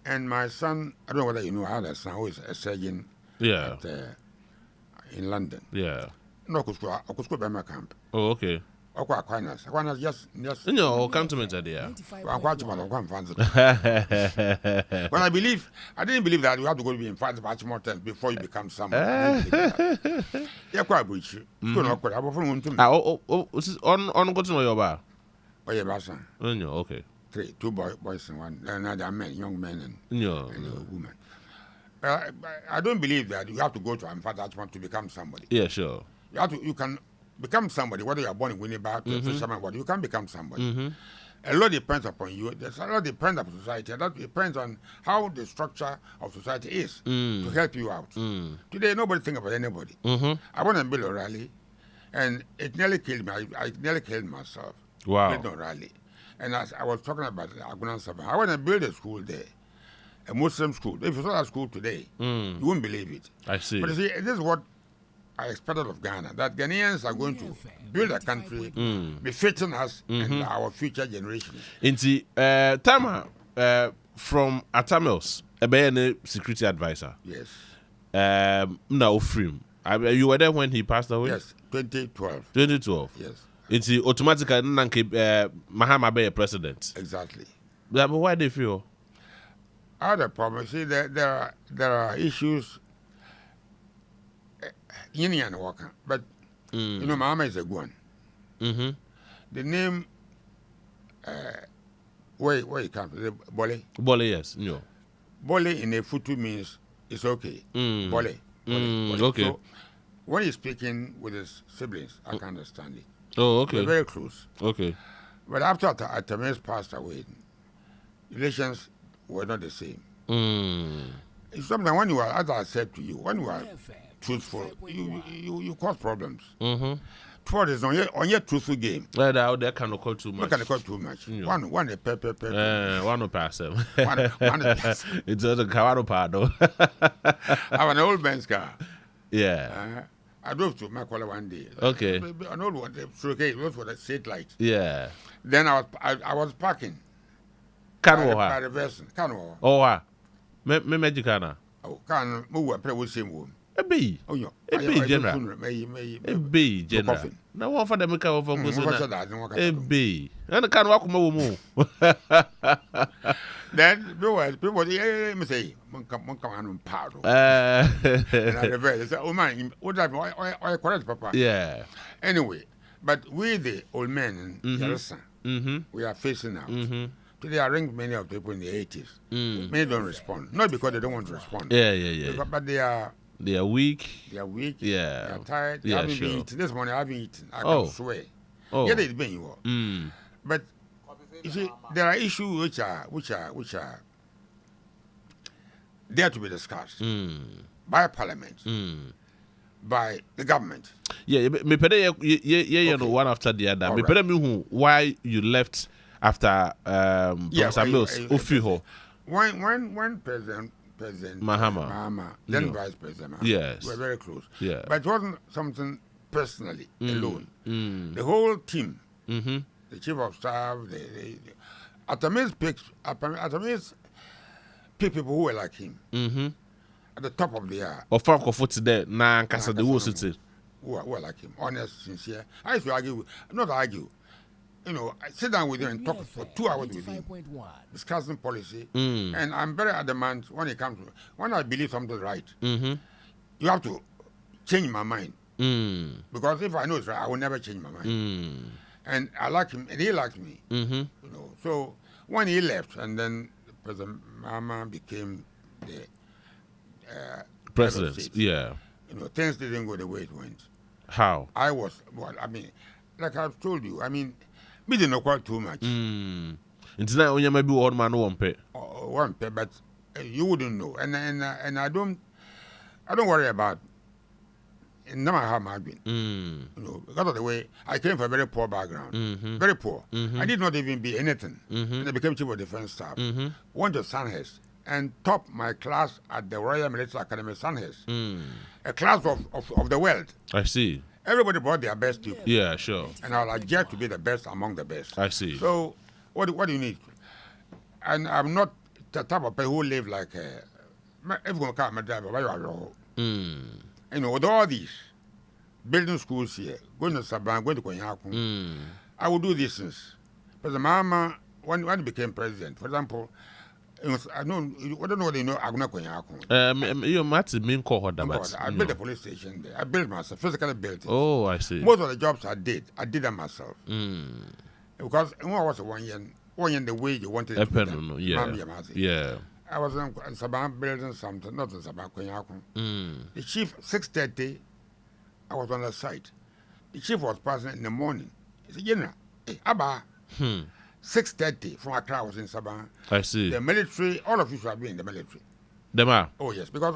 And my son, I don't know whether you know, I had a son who is a surgeon.
Yeah.
In London.
Yeah.
No, I could go by my camp.
Oh, okay.
Aquinas, yes.
In your cantonment idea.
When I didn't believe that you have to go to be in France much more times before you become someone. Yeah, quite rich. On
go to your bar.
Oh, yeah, Bassa.
Okay.
Two boys and one, another men, young men and a woman. I don't believe that you have to go to Amfat to become somebody.
Yeah, sure.
You can become somebody, whether you are born in Winnipeg, fisherman, what you can become somebody. A lot depends upon you. There's a lot depends on society. A lot depends on how the structure of society is to help you out. Today, nobody think about anybody. I went and built a rally, and it nearly killed me. I nearly killed myself.
Wow.
Built a rally. And as I was talking about Agunan Sabah, I went and built a school there, a Muslim school. If you saw that school today, you wouldn't believe it.
I see.
But you see, this is what I expected of Ghana, that Ghanaians are going to build a country befitting us and our future generations.
Inti, Tama, from Atamels, a security advisor.
Yes.
Now, Frim. You were there when he passed away?
Yes, 2012.
2012?
Yes.
It's automatically Mahama be a president.
Exactly.
But why do you feel?
I had a problem. See, there are issues. But you know, Mahama is a good one. The name, where it comes, Bole.
Bole, yes, no.
Bole in a Futu means it's okay. Bole.
Okay.
So when he's speaking with his siblings, I can understand it.
Oh, okay.
We're very close.
Okay.
But after Atames passed away, relations were not the same. It's something when you are, as I said to you, when you are truthful, you cause problems. Twelve is on your truthful game.
Well, that cannot call too much.
Can call too much. One a pepper.
One no pass him.
One pass.
It's a Kawado Pardo.
I have an old man's car.
Yeah.
I drove to Makola one day.
Okay.
An old one. It was for the street light.
Yeah.
Then I was parking.
By
reversing. Canwa.
Oh, me Magicana.
Oh, can move a play with same room.
A bee.
Oh, yeah.
A bee, General. A bee, General. No one for them to come over. A bee. And I can't walk more.
Then people say, "Come on, Pado." And I reverse. Oh man, what I correct, Papa?
Yeah.
Anyway, but we the old men in Yarasa, we are facing out Today I ring many of the people in the 80s. Many don't respond. Not because they don't want to respond.
Yeah.
But they are
weak.
They are weak.
Yeah.
They are tired. They haven't been eating. This morning I haven't eaten. I can swear.
Oh.
Yeah, they've been you. But you see, there are issues which are there to be discussed by Parliament, by the government.
Yeah, me one after the other. Me
Right.
who why you left after Professor Mills Ofiho.
When President
Mahama,
then Vice President Mahama,
yes,
we were very close.
Yeah,
but it wasn't something personally alone. The whole team, the chief of staff, the Atamis picked people who were like him at the top of the year.
Or Franco Foot today, na Casa de City.
Who are like him, honest, sincere. I used to argue, not argue. I sit down with him and talk for 2 hours with him, discussing policy. And I'm very adamant when it comes to when I believe something's right. You have to change my mind because if I know it's right, I will never change my mind. And I like him, and he likes me. So when he left, and then President Mahama became the
president, yeah,
things didn't go the way it went.
How?
Like I've told you, me didn't know quite too much.
It's not only maybe one man one pay.
One pay, but you wouldn't know. And I don't worry about. No matter how I've been, because of the way I came from a very poor background, very poor. I did not even be anything, and I became chief of defense staff. Went to Sandhurst and topped my class at the Royal Military Academy, Sandhurst, a class of the world.
I see.
Everybody brought their best people.
Yeah, sure.
And I was adjudged to be the best among the best.
I see.
So, what do you need? And I'm not the type of person who live like, if you come and drive, with all these, building schools here, going to Saban, going to Konyaku, I will do these things. But the Mama, when he became president, for example, I don't know whether you know Aguna Konyaku.
You might mean call her
I built a police station there. I built myself, physically built it.
Oh, I see.
Most of the jobs I did them myself. Because when I was 1 year, the way you wanted it to be done.
Yeah.
I was in Saban building something, not in Saban Konyaku. The chief, 6:30, I was on the site. The chief was passing in the morning. He said, General, hey, Abba. 6:30 from Accra, I was in Saban.
I see.
The military, all of you should have been in the military.
Them are?
Oh, yes, because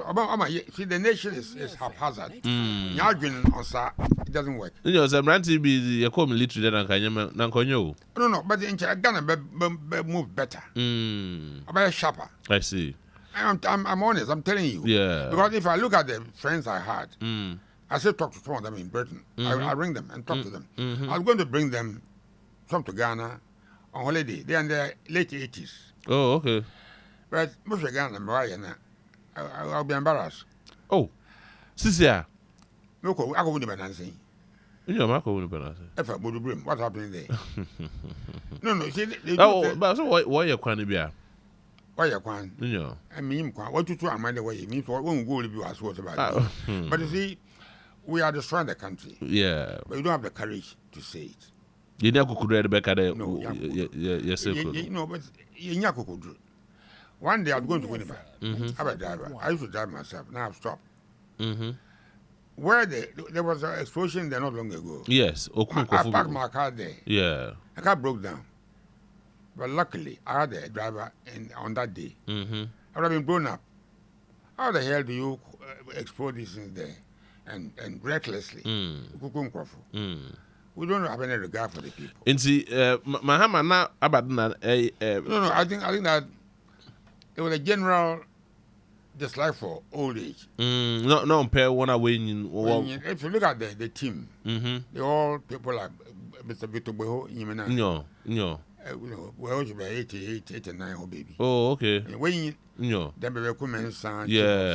see, the nation is haphazard. It doesn't work.
You call military then
No, but in Ghana, move better. Better sharper.
I see.
I'm honest, I'm telling you.
Yeah.
Because if I look at the friends I had, I still talk to some of them in Britain. I ring them and talk to them. I was going to bring them some to Ghana on holiday. They're in their late 80s.
Oh, okay.
But most of Ghana, I'll be embarrassed.
Oh, Sisia.
I go with the Banansi. What's happening there? No. See,
but so why you can't be?
Why you can't? I mean, what you do, I'm the way you mean, so won't go to be as what about it. But you see, we are destroying the country.
Yeah.
But you don't have the courage to say it.
You never could read back at it.
Yes, but you could do. One day I'm going to Winnipeg. I'm a driver. I used to drive myself. Now I've stopped. Where there was an explosion there not long ago.
Yes.
I parked my car there.
Yeah.
The car broke down. But luckily, I had a driver on that day. I would have been blown up. How the hell do you explode these things there and recklessly? We don't have any regard for the people.
And see, Mahama now about
No, I think that there was a general dislike for old age.
No, pair one away.
If you look at the team, they're all people like Mr. Victor WOHO,
No.
WOHO should be 88, 89, oh baby.
Oh, okay.
When then Nunoo Mensah,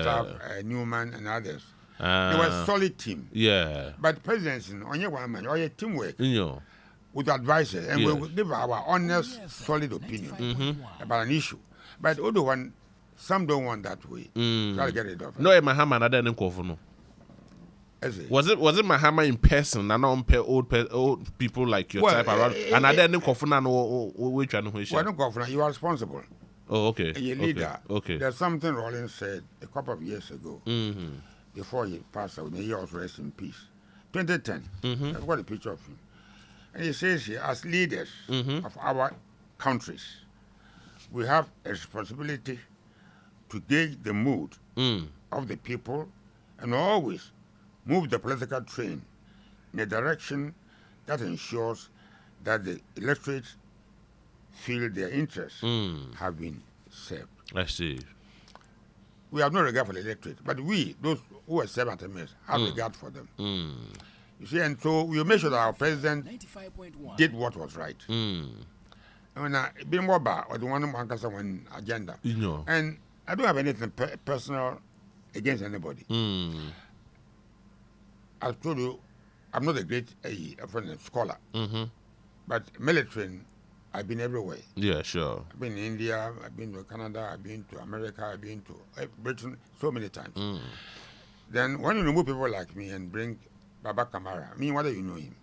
staff, Newman, and others. They were a solid team.
Yeah.
But presidency, on your one man, or your teamwork with advisors, and we will give our honest, solid opinion about an issue. But the other one, some don't want that way. Try to get it off.
No, Mahama, I didn't call for no. Was it Mahama in person? And not old people like your type around. And I didn't confirm which one.
Well, no confirm. You are responsible.
Oh, okay.
You're leader.
Okay.
There's something Rollins said a couple of years ago. Before he passed away, may he also rest in peace. 2010. I've got a picture of him. And he says here, as leaders of our countries, we have a responsibility to gauge the mood of the people and always move the political train in a direction that ensures that the electorate feel their interests have been served.
I see.
We have no regard for the electorate, but we, those who are served at MS, have regard for them. You see, and so we make sure that our president did what was right. I mean, being more about or the one agenda.
You know.
And I don't have anything personal against anybody. I've told you, I'm not a great scholar, but military, I've been everywhere.
Yeah, sure.
I've been in India, I've been to Canada, I've been to America, I've been to Britain so many times. Then when you remove people like me and bring Baba Kamara, I mean, whether you know him,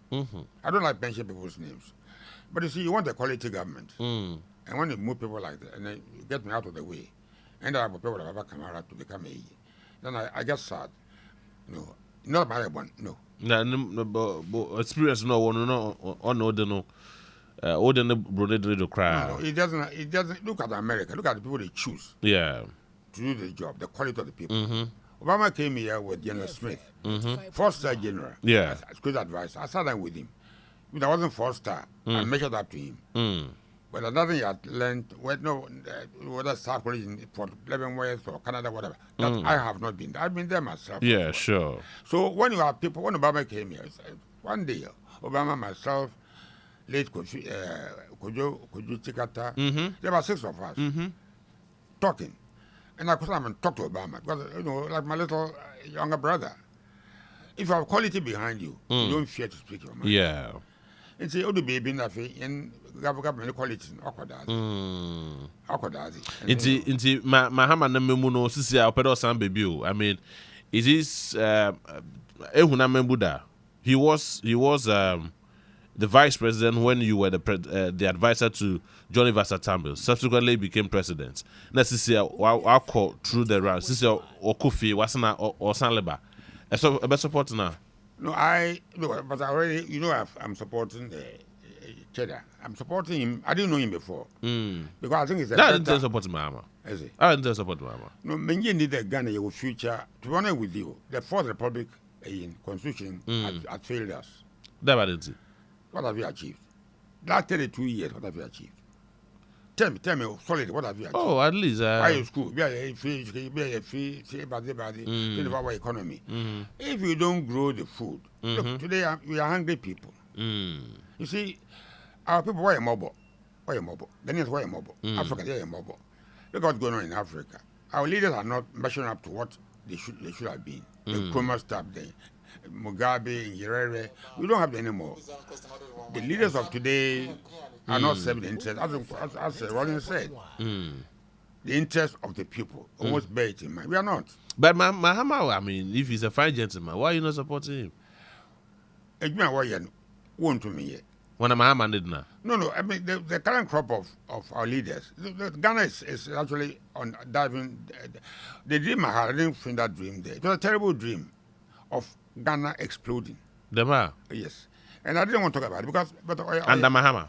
I don't like mentioning people's names. But you see, you want a quality government. And when you move people like that, and then you get me out of the way, and I have people like Baba Kamara to become a, then I get sad. No, not my one, no.
No, experience no one no cry.
No, it doesn't look at America, look at the people they choose.
Yeah.
To do the job, the quality of the people. Obama came here with General Smith, four-star general.
Yeah.
As good advice. I sat down with him. If I wasn't four-star, I measured up to him. But another thing I learned, whether South Korea in Fort Leavenworth or Canada, whatever, that I have not been there. I've been there myself.
Yeah, sure.
So when you have people, when Obama came here, one day, Obama, myself, late Kojo Chikata, there were 6 of us talking. And I could come and talk to Obama because, you know, like my little younger brother. If you have quality behind you, you don't fear to speak your mind.
Yeah.
And say, oh, the baby in that and government quality awkward.
Inti Mahama Namemuno, Sisi Alpedo San Baby. I mean, it is Ehuna Membuda. He was the vice president when you were the advisor to Johnny Vasatambil. Subsequently became president. Now Sisi I'll call through the round. Sisi Okufi Wasana or Sanleba. So a best support now.
No, but I already, you know, I'm supporting Cheddar. I'm supporting him. I didn't know him before. Because I think it's
I didn't support Mahama.
Is it?
I didn't support Mahama.
No, Menji need the Ghana your future. To be honest with you, the Fourth Republic in Constitution has failed us.
That didn't see.
What have you achieved? Last 32 years, what have you achieved? Tell me, solid, what have you achieved?
Oh, at least.
Why you school? Be a free, economy. If you don't grow the food, look, today we are hungry people. You see, our people were mobile. Ghanaians were mobile. Africa, they are mobile. Look what's going on in Africa. Our leaders are not measuring up to what they should have been. The Nkrumah stuff there. Mugabe, Nyerere, we don't have them anymore. The leaders of today are not serving the interest, as Rollins said. The interest of the people, almost bear it in mind. We are not.
But Mahama, I mean, if he's a fine gentleman, why are you not supporting him?
Won't to me yet.
When Mahama did not.
No. I mean, the current crop of our leaders, Ghana is actually on diving. The dream I had, I didn't find that dream there. It was a terrible dream of Ghana exploding. Yes. And I didn't want to talk about it but
under Mahama?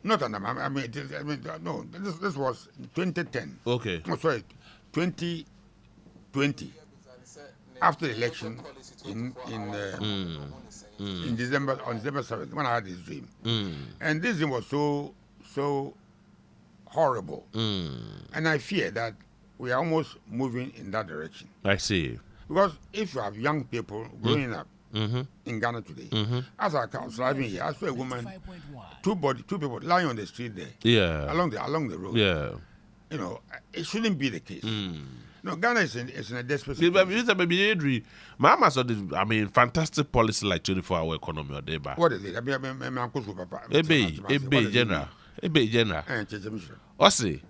Not under Mahama. I mean, no. This was 2010.
Okay.
Oh, sorry, 2020. After the election in December, on December 7th, when I had this dream. And this dream was so horrible. And I fear that we are almost moving in that direction.
I see.
Because if you have young people growing up in Ghana today, as I was driving here, I saw a woman, two people lying on the street there.
Yeah.
Along the road.
Yeah.
You know, it shouldn't be the case. No, Ghana is in a desperate
situation. Mama saw this, I mean, fantastic policy like 24-hour economy or day back.
What is it? I mean, Uncle Papa.
Ebe general. Osi,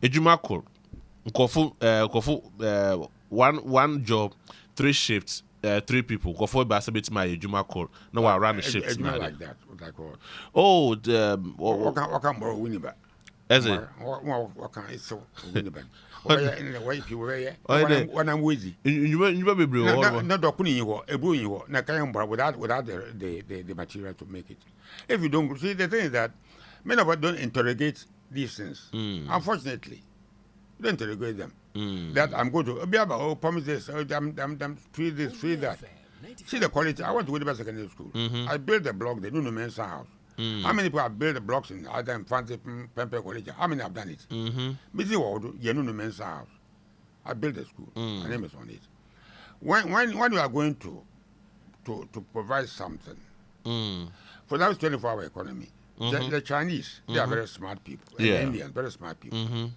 Ejumako, Kofu, one job, 3 shifts, 3 people. Go for a bit my Juma call. No, I ran the shift.
Like that. Like what?
Oh,
what can borrow Winnipeg?
As it?
What can it so Winnipeg? In the way if you were when I'm wheezy.
You be blue.
No, docuni you a brewing you na can without the material to make it. If you don't see the thing is that many of us don't interrogate these things. Unfortunately, you don't interrogate them. That I'm going to be about promise this, I'm free this, free that. See the quality. I went to Winnipeg Secondary School. I built a block, the Nunoo Mensah house. How many people have built the blocks in other fancy Pempe College? How many have done it? Busy world, the Nunoo Mensah house. I built a school. My name is on it. When we are going to provide something for that 24-hour economy, the Chinese, they are very smart people.
Yeah.
The Indians, very smart people.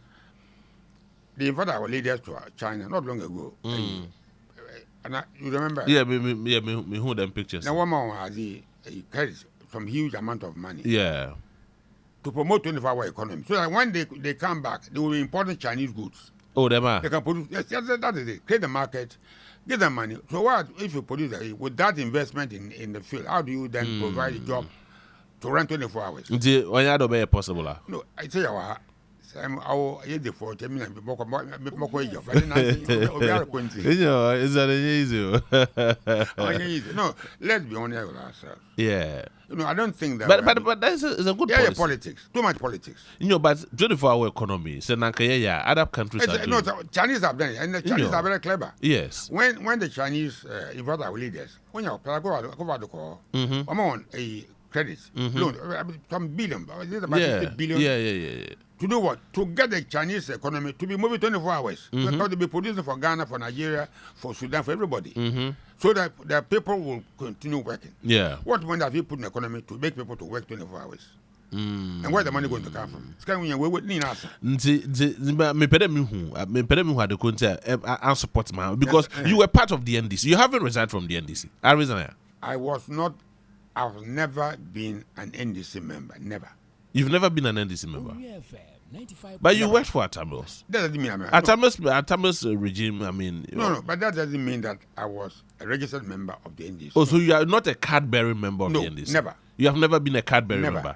They invited our leaders to China not long ago. And you remember?
Yeah, me hold them pictures.
Now, one more has carried some huge amount of money.
Yeah.
To promote 24-hour economy. So that when they come back, they will be importing Chinese goods.
Oh, them are.
They can produce. Yes, that is it. Create the market, get them money. So what if you produce with that investment in the field? How do you then provide a job to run 24 hours?
When you don't be possible.
No, I say I'll the 40 minutes before but then
is that
easy? No, let's be honest with ourselves.
Yeah.
I don't think that.
But that's a good
policy. Politics. Too much politics.
But 24-hour economy. So other countries are
no, Chinese have done it, and the Chinese are very clever.
Yes.
When the Chinese invite our leaders, when you go over the call, I'm on a credit loan, some billion, billion.
Yeah.
To do what? To get the Chinese economy to be moving 24 hours. Because to be producing for Ghana, for Nigeria, for Sudan, for everybody. So that the people will continue working.
Yeah.
What money have you put in the economy to make people to work 24 hours? And where the money going to come from? It's coming we would need answer.
I support man because you were part of the NDC. You haven't resigned from the NDC.
I've never been an NDC member. Never.
You've never been an NDC member? But you worked for Atamos.
That doesn't mean
Atamos regime, I mean...
No, but that doesn't mean that I was a registered member of the NDC.
Oh, so you are not a card-bearing member of the NDC?
No, never.
You have never been a card-bearing member?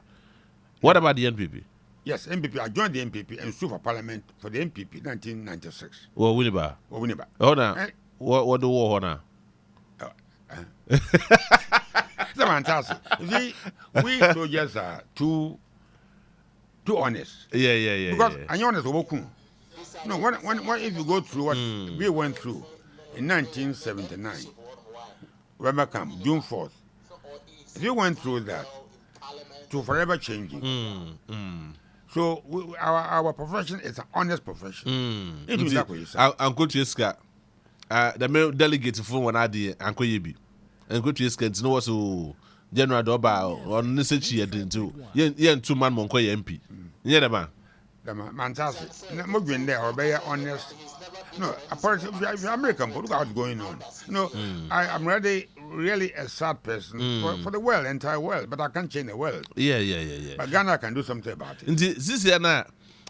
What about the NPP?
Yes, NPP. I joined the NPP and stood for parliament for the NPP 1996.
Well, Winnipeg?
Well, Winnipeg.
Oh, now. What do WOHO now?
It's fantastic. You see, we soldiers are too honest.
Yeah.
Because I'm honest, no, when if you go through what we went through in 1979, remember come June 4th, if you went through that, to forever changing. So our profession is an honest profession.
I'm going to ask the male delegate for one idea, Uncle Yebi. And go to his kids, no, so General Doba or Nissachi into yen 2 man Monco MP. Yeah, the man.
The man, fantastic. Moving there or be honest. No, apart if you're American, but look what's going on. No, I'm really a sad person for the world, entire world, but I can't change the world.
Yeah.
But Ghana can do something about it.
This year now,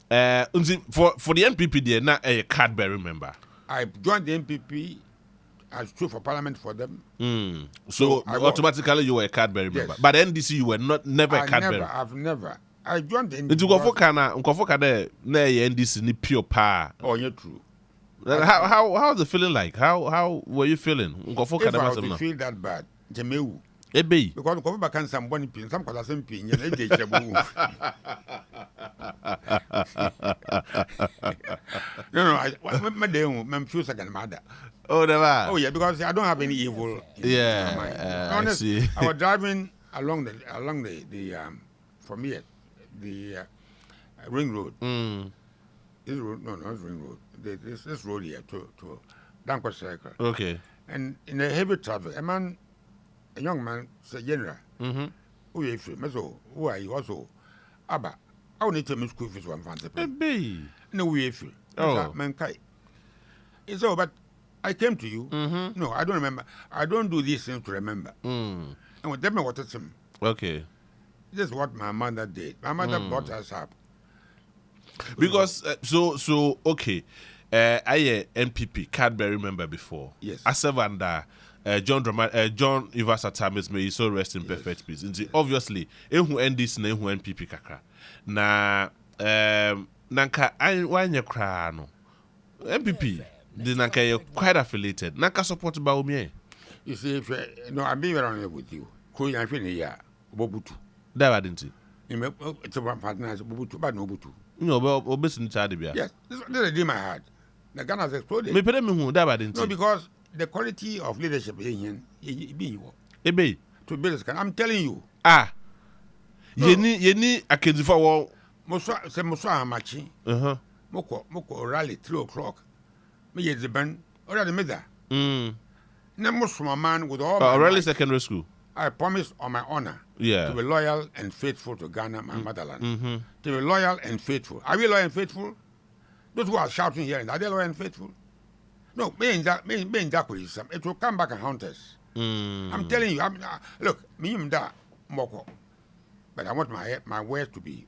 for the NPP, they're not a card-bearing member.
I joined the NPP. I stood for parliament for them.
So automatically you were a card-bearing member. But the NDC you were never a card-bearer.
I've never. I joined the NDC.
Into Gofokana, the NDC ni pure power.
Oh, you're true.
How was the feeling like? How were you feeling?
If I was to feel that bad, Jameu.
Ebe.
Because Gofokana can somebody pin, some call some pin, and they No, I'm few second mother.
Oh, never.
Oh, yeah, because I don't have any evil.
Yeah,
in my mind.
Honest, I see.
I was driving along the from here, the ring road. This road, no, it's ring road. This road here to Danko Circle.
Okay.
And in a heavy traffic, a young man said, General, who are you from? Who are you also? Abba, I will need to make school fees one fancy.
Ebe.
No, we are free.
Oh,
mankind. It's all, but I came to you. No, I don't remember. I don't do these things to remember. And with them, what it's him.
Okay.
This is what my mother did. My mother brought us up.
Because so okay. I NPP card-bearing member before.
Yes.
I serve under John Ivas Atamis, may he so rest in perfect peace. And obviously, ehu NDC na ehu NPP kakra. Na nanka wanya kra no. NPP the nanka you quite affiliated. Nanka support ba omi.
You see, no, I'm being around here with you. Koi na fini ya bobutu.
That I didn't see.
It's a partner bobutu, but no butu.
No, obese ni chade bia.
Yes, this is my heart. The Ghana has exploded.
Me pede me hu that I didn't see.
No, because the quality of leadership in here,
Ebe
to build this country. I'm telling you.
Ah. No. Yeni akenzifa wo
Musa hamachi. Moko rally 3:00. Me ye the ban already made that. Na Muslim man with all my
rally
might,
secondary school.
I promise on my honor
Yeah.
to be loyal and faithful to Ghana, my motherland. To be loyal and faithful. Are we loyal and faithful? Those who are shouting here, are they loyal and faithful? No, it will come back and haunt us. I'm telling you. Look, me that moko, but I want my words to be,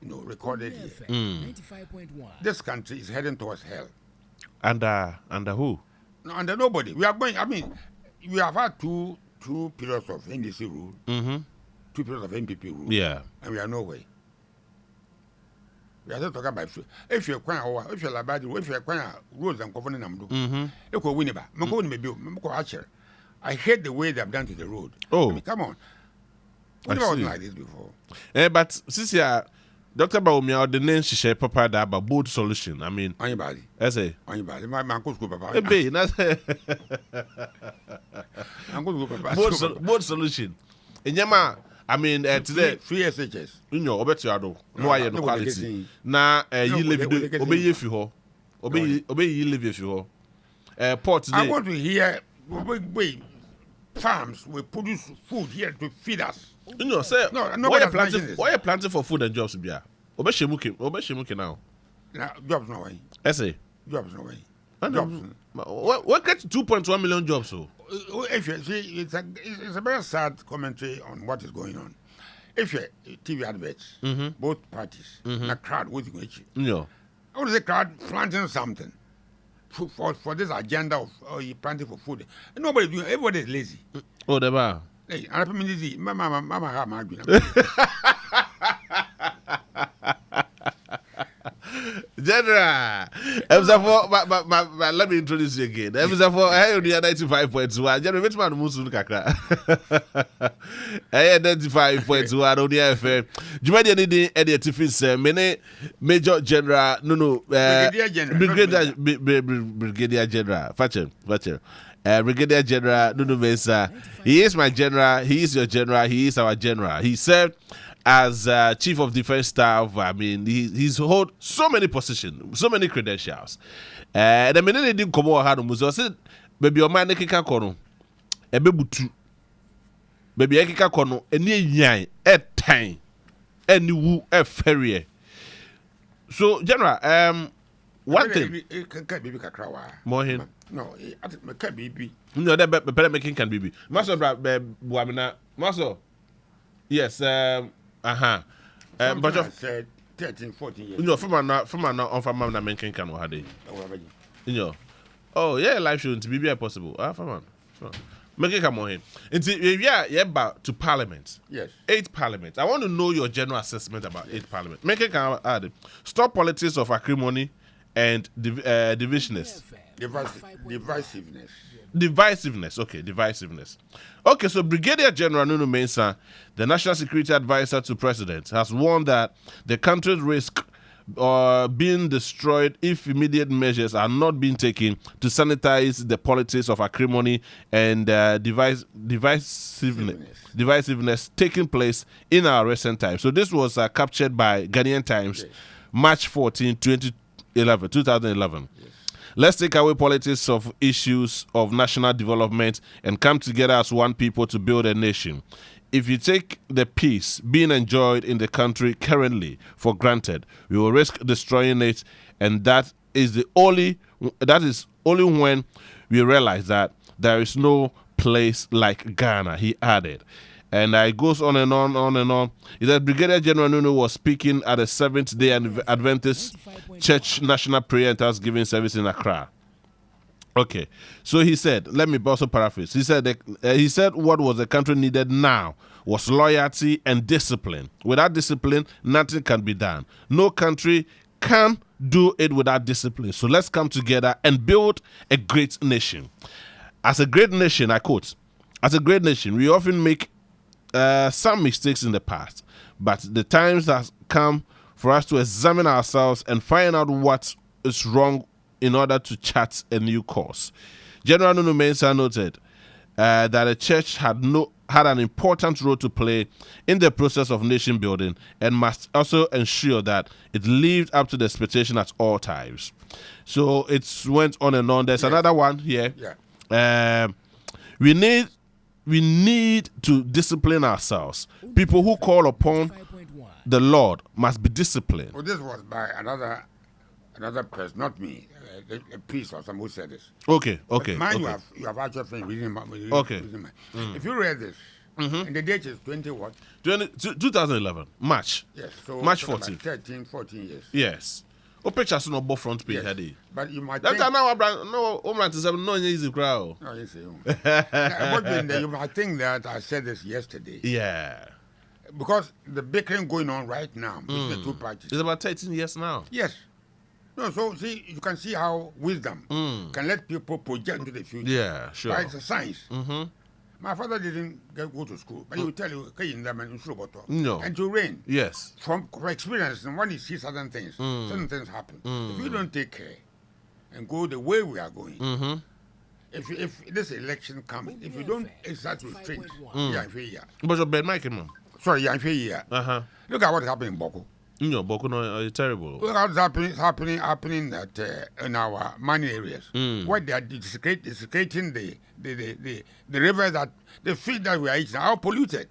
recorded here.
95.1.
This country is heading towards hell.
Under who?
No, under nobody. We are going. I mean, we have had two periods of NDC rule, 2 periods of NPP rule.
Yeah,
and we are nowhere. We are just talking about if you're quite over, if you're about if you're quite rules and governing them. I hate the way they have done to the road.
Oh,
I mean, come on. We never was like this before.
But since Dr. Baumia, the name she shared papa that about bold solution. I mean,
anybody.
I say,
anybody. My uncle's good papa.
Bold solution. In Yama, I mean, today,
free SHS.
Obey to Ado. No, I no quality. Now, you live, obey if you ho. Obey you live if you ho. Port today.
I want to hear farms will produce food here to feed us.
Say, why you planting for food and jobs? Bia. Obey Shemuki now.
Jobs no way.
I say.
Jobs no way.
Jobs. What gets 2.1 million jobs? So,
if you see, it's a very sad commentary on what is going on. If you TV adverts, both parties, the crowd with which, I want to say crowd planting something for this agenda of planting for food. And nobody doing. Everybody is lazy.
Oh, they are.
Hey, I mean, Mama have my
General, let me introduce you again. Episode 4, I only 95.1. General, which man Musu Kakra? I 95.1 on the FM. Jumadi any edit Tifis, many Major General, Brigadier General, Fatcher. Brigadier General Nunoo Mensah. He is my general. He is your general. He is our general. He served as Chief of Defense Staff. I mean, he's hold so many positions, so many credentials. The minute they didn't come over, I said, "Baby, your man nekika kono, ebebutu. Baby, ekika kono, eni yan, time, eni wu, ferry." So, General, one thing. More him.
No, I think my cat baby.
No, that better making can be. Master, Master. Yes, but
I said 13, 14 years.
No, from my making can what they. Oh, yeah, life shouldn't be possible. From making come on him. Yeah, about to Parliament.
Yes.
8 Parliament. I want to know your general assessment about 8 Parliament. Making can add stop politics of acrimony and divisiveness. Divisiveness. Okay, divisiveness. Okay, so Brigadier General Nunoo Mensah, the National Security Advisor to President, has warned that the country's risk being destroyed if immediate measures are not being taken to sanitize the politics of acrimony and divisiveness taking place in our recent times. So this was captured by Ghanaian Times, yes. March 14, 2011. Yes. Let's take away politics of issues of national development and come together as one people to build a nation. If you take the peace being enjoyed in the country currently for granted, we will risk destroying it, and that is only when we realize that there is no place like Ghana, he added. And it goes on and on. He said Brigadier General Nunoo was speaking at the Seventh-day Adventist Church National Prayer and Thanksgiving service in Accra. Okay, so he said, let me also paraphrase. He said what was the country needed now was loyalty and discipline. Without discipline, nothing can be done. No country can do it without discipline. So let's come together and build a great nation. As a great nation, I quote, as a great nation, we often make some mistakes in the past, but the times has come for us to examine ourselves and find out what is wrong in order to chart a new course. General Nunoo Mensah noted that the church had an important role to play in the process of nation building and must also ensure that it lived up to the expectation at all times. So it went on and on. There's another one here.
Yeah.
We need to discipline ourselves. People who call upon the Lord must be disciplined.
Well, this was by another person, not me, a priest or someone who said this.
Okay.
Mine,
okay.
you have actually been reading
Okay.
If you read this, and the date is
2011, March.
Yes, so
March
about
14th.
13, 14 years.
Yes. O pictures no both front page
Yes.
had it.
But you might
That
think...
time now, no, Homeland is no easy crowd.
No, you see. You might think that I said this yesterday.
Yeah.
Because the bickering going on right now between the two parties.
It's about 13 years now.
Yes. No, so see, you can see how wisdom can let people project into the future.
Yeah, sure.
Right? It's a science. My father didn't go to school, but he would tell you,
No.
and to rain.
Yes.
From experience, and when you see certain things happen. If you don't take care and go the way we are going, if this election comes, if you don't exert restraint,
But Ben Mike, man.
sorry, look at what happened in Boko.
No, Boko no terrible.
Look at what's happening at in our mining areas, where they are desecrating the rivers that the feed that we are eating are all polluted.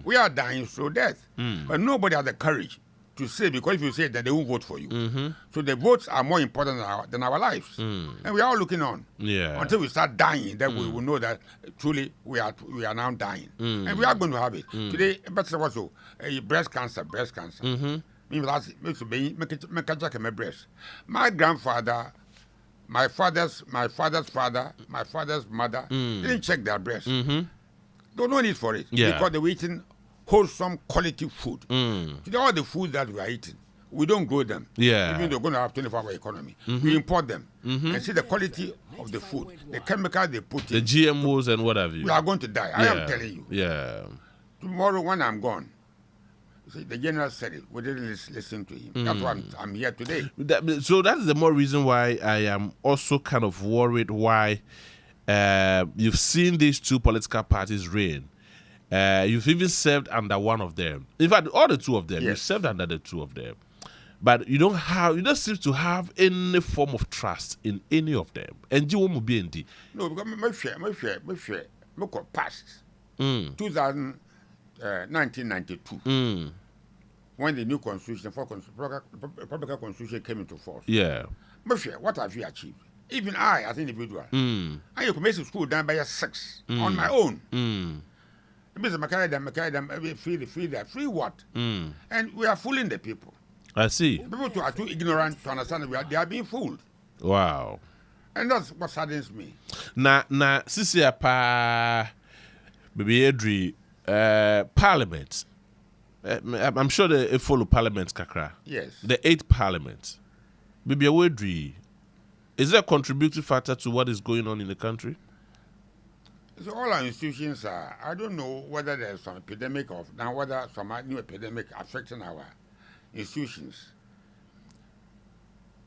We are dying through death, but nobody has the courage to say, because if you say that, they won't vote for you. So the votes are more important than our lives, and we are all looking on.
Yeah.
Until we start dying, then we will know that truly we are now dying, and we are going to have it today. But also breast cancer. My grandfather, my father's father, my father's mother didn't check their breast. There's no need for it because they were eating wholesome quality food. Today, all the food that we are eating, we don't grow them.
Yeah.
Even they're going to have 24-hour economy. We import them and see the quality of the food, the chemicals they put in.
The GMOs and what have you.
We are going to die. I am telling you.
Yeah.
Tomorrow when I'm gone, see, the general said it. We didn't listen to him. That's why I'm here today.
So that is the more reason why I am also kind of worried why you've seen these two political parties reign. You've even served under one of them. In fact, all the two of them. Yes. You've served under the two of them. But you don't seem to have any form of trust in any of them. And you won't be in the...
No, because my share, past 1992. When the new constitution, Republican constitution came into force.
Yeah.
What have you achieved? Even I, as an individual, I used to make school down by 6 on my own. Free what? And we are fooling the people.
I see.
People are too ignorant to understand that they are being fooled.
Wow.
And that's what saddens me.
Na sisi apa baby Edri Parliament. I'm sure they follow Parliament kakra.
Yes.
The 8th Parliament. Baby Edri, is there a contributing factor to what is going on in the country?
So all our institutions are, I don't know whether there's some epidemic whether some new epidemic affecting our institutions.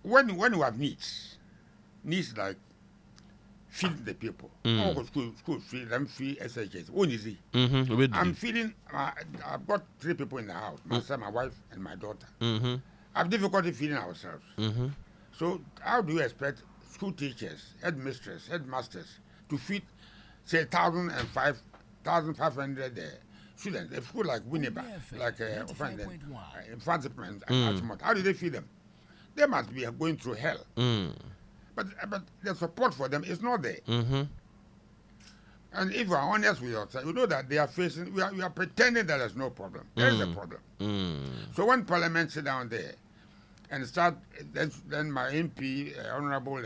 When you have needs like feeding the people, school free, them free SHS, easy. I'm feeding, I've got 3 people in the house, myself, my wife, and my daughter. I have difficulty feeding ourselves. So how do you expect school teachers, headmasters to feed, say, 1,500 students? A school like Winneba, like Franzipman, how do they feed them? They must be going through hell. But the support for them is not there. And if we are honest with ourselves, we know that they are facing, we are pretending that there's no problem. There is a problem. So when Parliament sit down there and start, then my MP, Honorable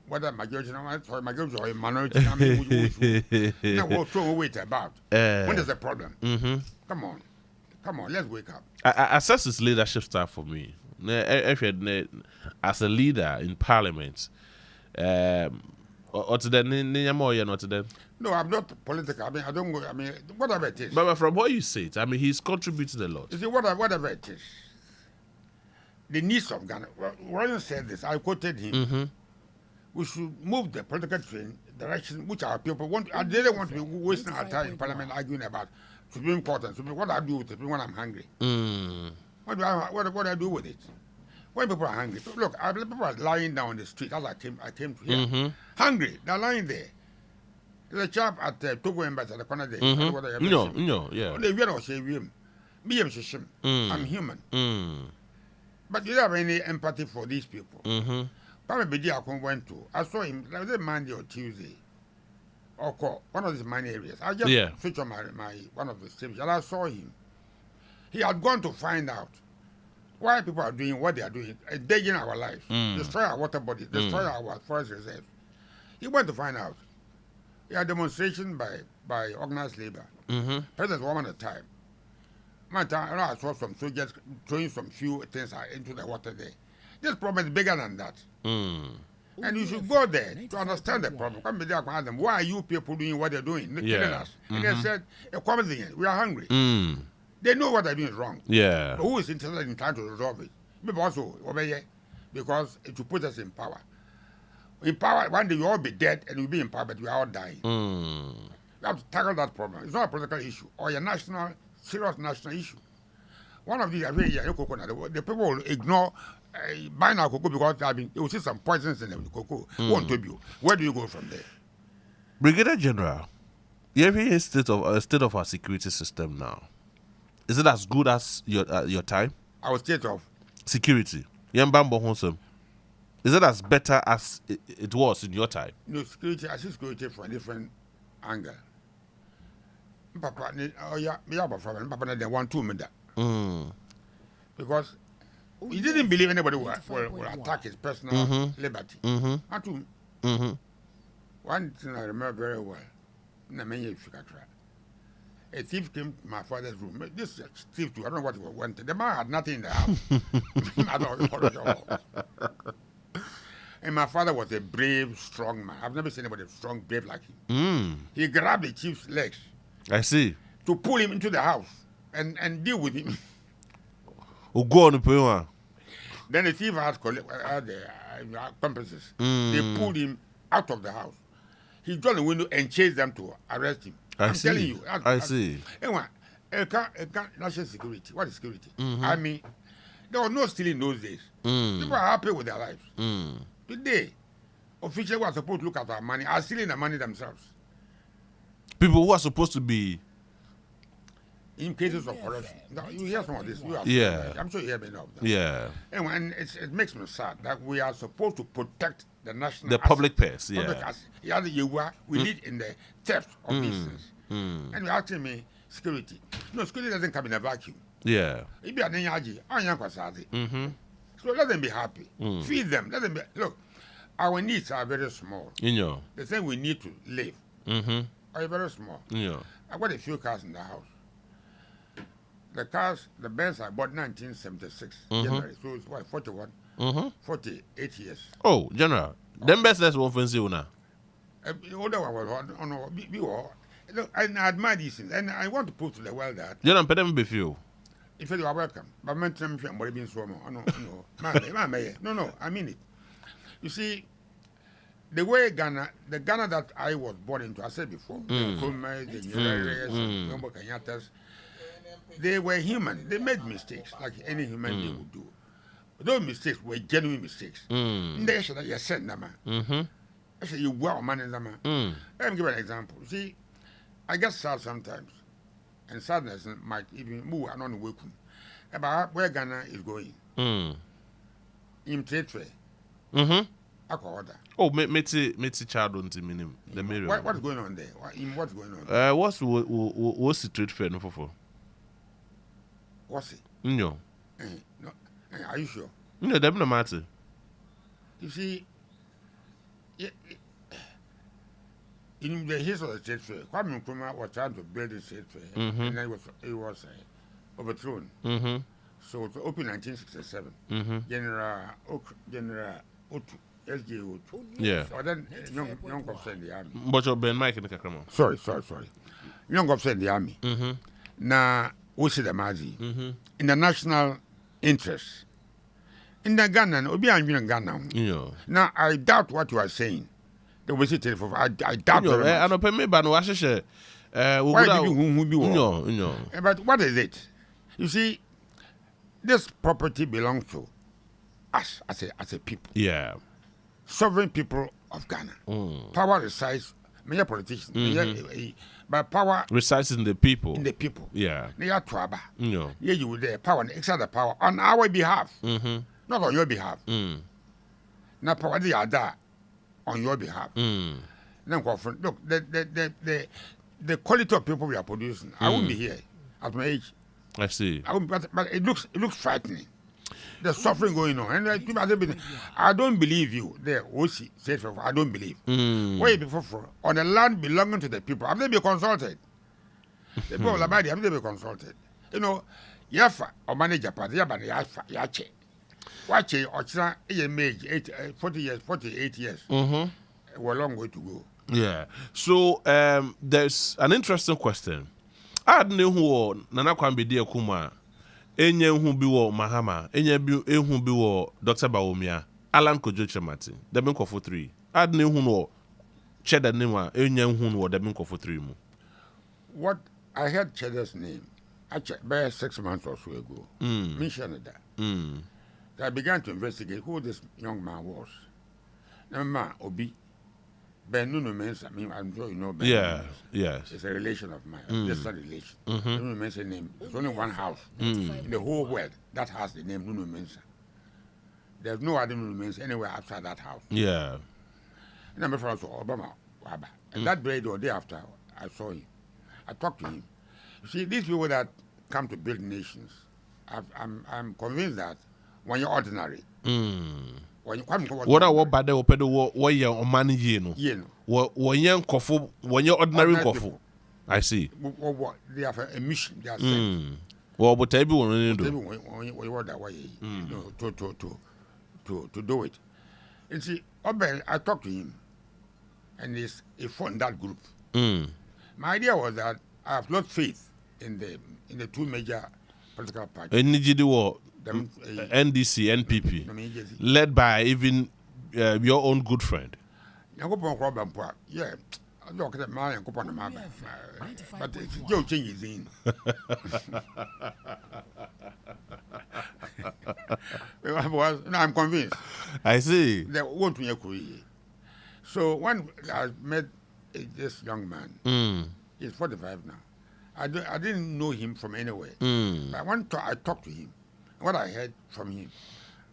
whether majority or majority or minority, I mean, we'll throw weight about. When there's a problem, come on, let's wake up.
I assess his leadership style for me. As a leader in parliament, or today, not today.
No, I'm not political. I mean, I don't go. I mean, whatever it is.
But from what you say, I mean, he's contributed a lot.
You see, whatever it is, the needs of Ghana. Ryan said this. I quoted him. We should move the political train direction which our people want. I didn't want to be wasting our time in Parliament arguing about Supreme Court and Supreme. What do I do with Supreme when I'm hungry? What do I do with it? When people are hungry, look, people are lying down on the street. As I came to here, hungry. They're lying there. There's a chap at Togo Embassy at the corner there.
Yeah.
I'm human. But you don't have any empathy for these people. Brigadier went to. I saw him. There was a Monday or Tuesday, or one of these mining areas. I just switched on my one of the stations, and I saw him. He had gone to find out why people are doing what they are doing, digging our lives, destroy our water bodies, destroy our forest reserves. He went to find out. He had a demonstration by organized labor. President one at a time. I saw some soldiers throwing some few things into the water there. This problem is bigger than that. And you should go there to understand the problem. Come there and ask them, why are you people doing what they're doing? Killing us. And they said, we are hungry. They know what they're doing is wrong.
Yeah.
But who is interested in trying to resolve it? Maybe also over here, because it will put us in power. In power, one day you'll all be dead and we'll be in power, but we are all dying. We have to tackle that problem. It's not a political issue or a serious national issue. One of these, the people will ignore buying our cocoa because they will see some poisons in the cocoa. Where do you go from there?
Brigadier General, you have a state of our security system now. Is it as good as your time?
Our state of
security. Is it as better as it was in your time?
No, security. I see security from a different angle. Papa, they want to me that. Because he didn't believe anybody will attack his personal liberty. One thing I remember very well, a thief came to my father's room. This thief too, I don't know what he wanted. The man had nothing in the house. I don't know. And my father was a brave, strong man. I've never seen anybody strong, brave like him. He grabbed the chief's legs.
I see.
To pull him into the house and deal with him.
Go on.
Then the thief had accomplices. They pulled him out of the house. He joined the window and chased them to arrest him. I'm telling you.
I see.
Anyway, national security. What is security? I mean, there was no stealing in those days. People are happy with their lives. Today, officials who are supposed to look at our money are stealing the money themselves.
People who are supposed to be
in cases of corruption. Now, you hear some of this. I'm sure you hear many of them.
Yeah.
And it makes me sad that we are supposed to protect the
public purse.
We lead in the theft of these things. And you're asking me security. No, security doesn't come in a vacuum.
Yeah.
So let them be happy. Feed them. Let them be. Look, our needs are very small. The thing we need to live are very small. I've got a few cars in the house. The Benz I bought 1976 January, so it's what, 41, 48 years.
Oh, General, them Benz that's one fancy now.
The older one was look, I admire these things, and I want to prove to the world that.
You don't pay them before.
If you are welcome, but mention I'm being so no, I mean it. You see, the way the Ghana that I was born into, I said before, the Nkumas, the Kenyatas, they were human. They made mistakes like any human being would do. Those mistakes were genuine mistakes. They said that you said them. I said you were man in them. Let me give an example. See, I get sad sometimes, and sadness might even move and on the way about where Ghana is going. In trade fair.
Oh, meti child on the minimum. The mirror.
What's going on there? What's going on?
What's the trade fair no for?
What's it?
No.
Are you sure?
No, them no matter.
You see, in the history of the state fair, Kwame Nkrumah was trying to build the state fair, and then it was overthrown. So it opened in 1967. General Otu, SJ Otu.
Yeah.
Or then young officer in the army.
But your Ben Mike in the Kakramo.
Sorry. Young officer in the army. Now, we see the Mazi. In the national interest. In the Ghana, Obi and Ghana. Now, I doubt what you are saying. The way it is, I doubt very much.
I don't pay me, but no, I should
why did you be no. But what is it? You see, this property belongs to us as a people.
Yeah.
Sovereign people of Ghana. Power resides, many politicians, but power
resides in the people.
In the people.
Yeah.
They are Twaba. Yeah, you will there power, exert the power on our behalf, not on your behalf. Now, power they are there on your behalf. Look, the quality of people we are producing. I won't be here at my age.
I see.
But it looks frightening. There's suffering going on, and I don't believe you. There, I don't believe. Wait before on a land belonging to the people, have they been consulted? The people of Labadi, have they been consulted? You know, Yafa or manager party, Yache. Watch it, or 48 years. We're a long way to go.
Yeah. So there's an interesting question. I don't know who Nana Kwambi Dia Kuma, Enya who be wo Mahama, Enya who be wo Dr. Bawumia, Alan Kojo Chamati, the Minko for 3. I don't know who no Cheddar Nima, Enya who no the Minko for 3.
What I heard Cheddar's name, I checked about 6 months or so ago. Mentioned that. I began to investigate who this young man was. Now, Obi. Nunoo Mensah, I'm sure you know Ben.
Yeah, yes.
It's a relation of mine, a distant relation. Nunoo Mensah name. There's only one house in the whole world that has the name Nunoo Mensah. There's no other Nunoo Mensah anywhere outside that house.
Yeah.
And I'm referring to Obama. And that day or day after, I saw him. I talked to him. You see, these people that come to build nations, I'm convinced that when you're ordinary,
what I want bad open the what you on money you what young coffee when you're ordinary coffee. I see.
They have a mission, they are sent.
Well, but everyone do
that way to do it. And see, I talked to him and he formed that group. My idea was that I have lost faith in the two major political parties.
NDC, NPP, led by even your own good friend.
Yeah, but Joe changes in. I'm convinced.
I see.
They want to be. So when I met this young man, he's 45 now. I didn't know him from anywhere. But when I talked to him, what I heard from him,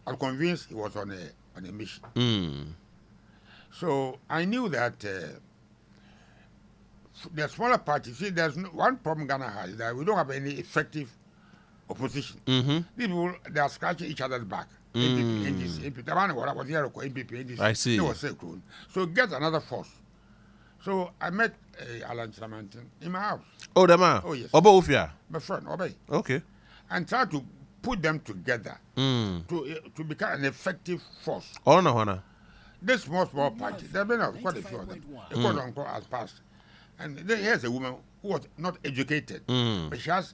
I'm convinced he was on a mission. So I knew that the smaller parties, see, there's one problem Ghana has is that we don't have any effective opposition. These people, they are scratching each other's back. NPP, the man was here, NPP,
I see.
So get another force. So I met Alan Chamantin in my house.
Oh, the man?
Oh, yes.
Obofia?
My friend, Obey.
Okay.
And tried to put them together to become an effective force.
Oh, no.
This small party, there have been quite a few of them. The quote unquote has passed. And here's a woman who was not educated, but she has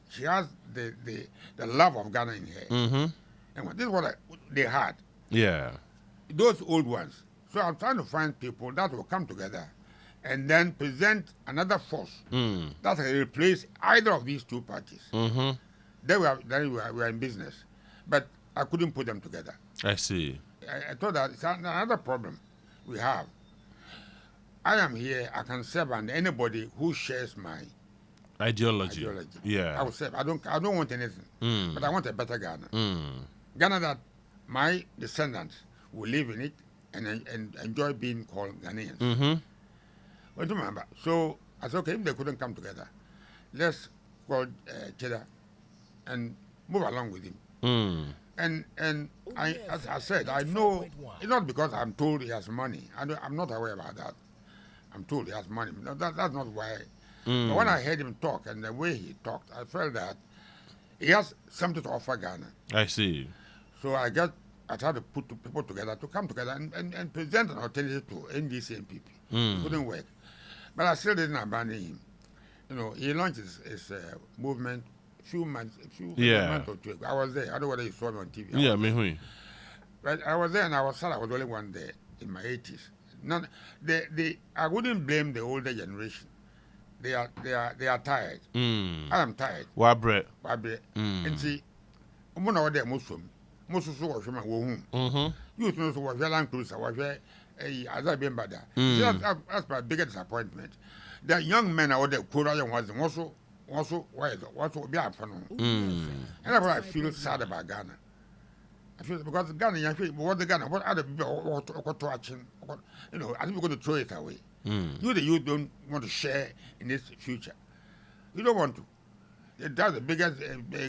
the love of Ghana in her. And this is what they had.
Yeah.
Those old ones. So I'm trying to find people that will come together and then present another force that will replace either of these two parties. Then we are in business. But I couldn't put them together.
I see.
I thought that it's another problem we have. I am here, I can serve under anybody who shares my
ideology. Yeah.
I will serve. I don't want anything. But I want a better Ghana. Ghana that my descendants will live in it and enjoy being called Ghanaians. But remember, so I said, okay, if they couldn't come together, let's call Cheddar and move along with him. And as I said, I know it's not because I'm told he has money. I'm not aware about that. I'm told he has money. No, that's not why. But when I heard him talk and the way he talked, I felt that he has something to offer Ghana.
I see.
So I tried to put people together to come together and present an alternative to NDC and PP. It couldn't work. But I still didn't abandon him. You know, he launched his movement a few months or two ago. I was there. I don't know whether you saw me on TV.
Yeah, me.
But I was there and I was sad I was the only one there in my 80s. I wouldn't blame the older generation. They are tired. I am tired.
Wabre.
And see, I'm not there Muslim. Muslim was from my home. You know, was a Land Cruiser, was as I've been bad. That's my biggest disappointment. The young men out there, Korean was also be up for no. And that's why I feel sad about Ghana. I feel because Ghana, what the Ghana, what other people are watching, you know, I think we're going to throw it away. You don't want to share in this future. You don't want to. That's the biggest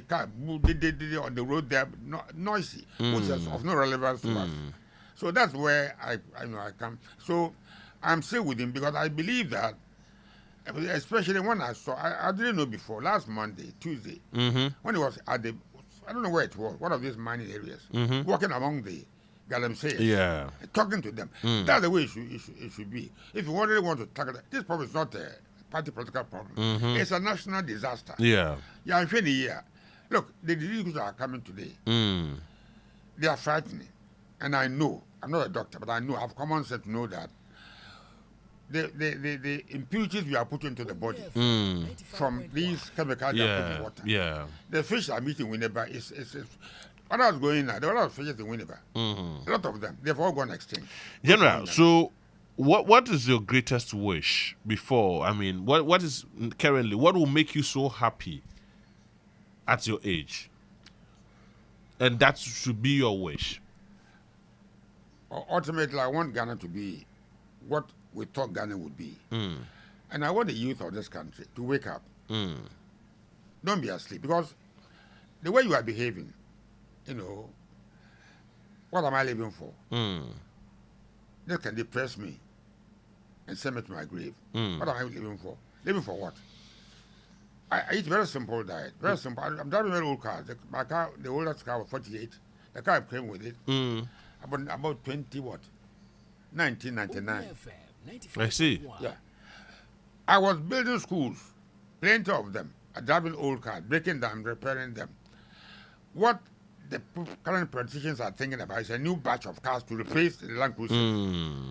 car on the road there, noisy, which is of no relevance to us. So that's where I come. So I'm still with him because I believe that, especially when I saw, I didn't know before, last Monday, Tuesday, when he was at the, I don't know where it was, one of these mining areas, walking among the galamseyers, talking to them. That's the way it should be. If you really want to tackle it, this problem is not a party political problem. It's a national disaster. Yeah, I'm feeling here. Look, the diseases that are coming today, they are frightening. And I know, I'm not a doctor, but I know, I have common sense to know that the impurities we are putting into the body from these chemicals that are put in water. The fish are meeting Winneba. When I was going there were a lot of fishes in Winneba. A lot of them. They've all gone extinct.
General, so what is your greatest wish before? I mean, what is currently, what will make you so happy at your age? And that should be your wish.
Ultimately, I want Ghana to be what we thought Ghana would be. And I want the youth of this country to wake up. Don't be asleep. Because the way you are behaving, you know, what am I living for? This can depress me and send me to my grave. What am I living for? Living for what? I eat very simple diet. Very simple. I'm driving a very old car. My car, the oldest car was 48. The car I came with it. About 1999.
I see.
Yeah. I was building schools, plenty of them. Driving old cars, breaking them, repairing them. What the current politicians are thinking about is a new batch of cars to replace the Land Cruiser.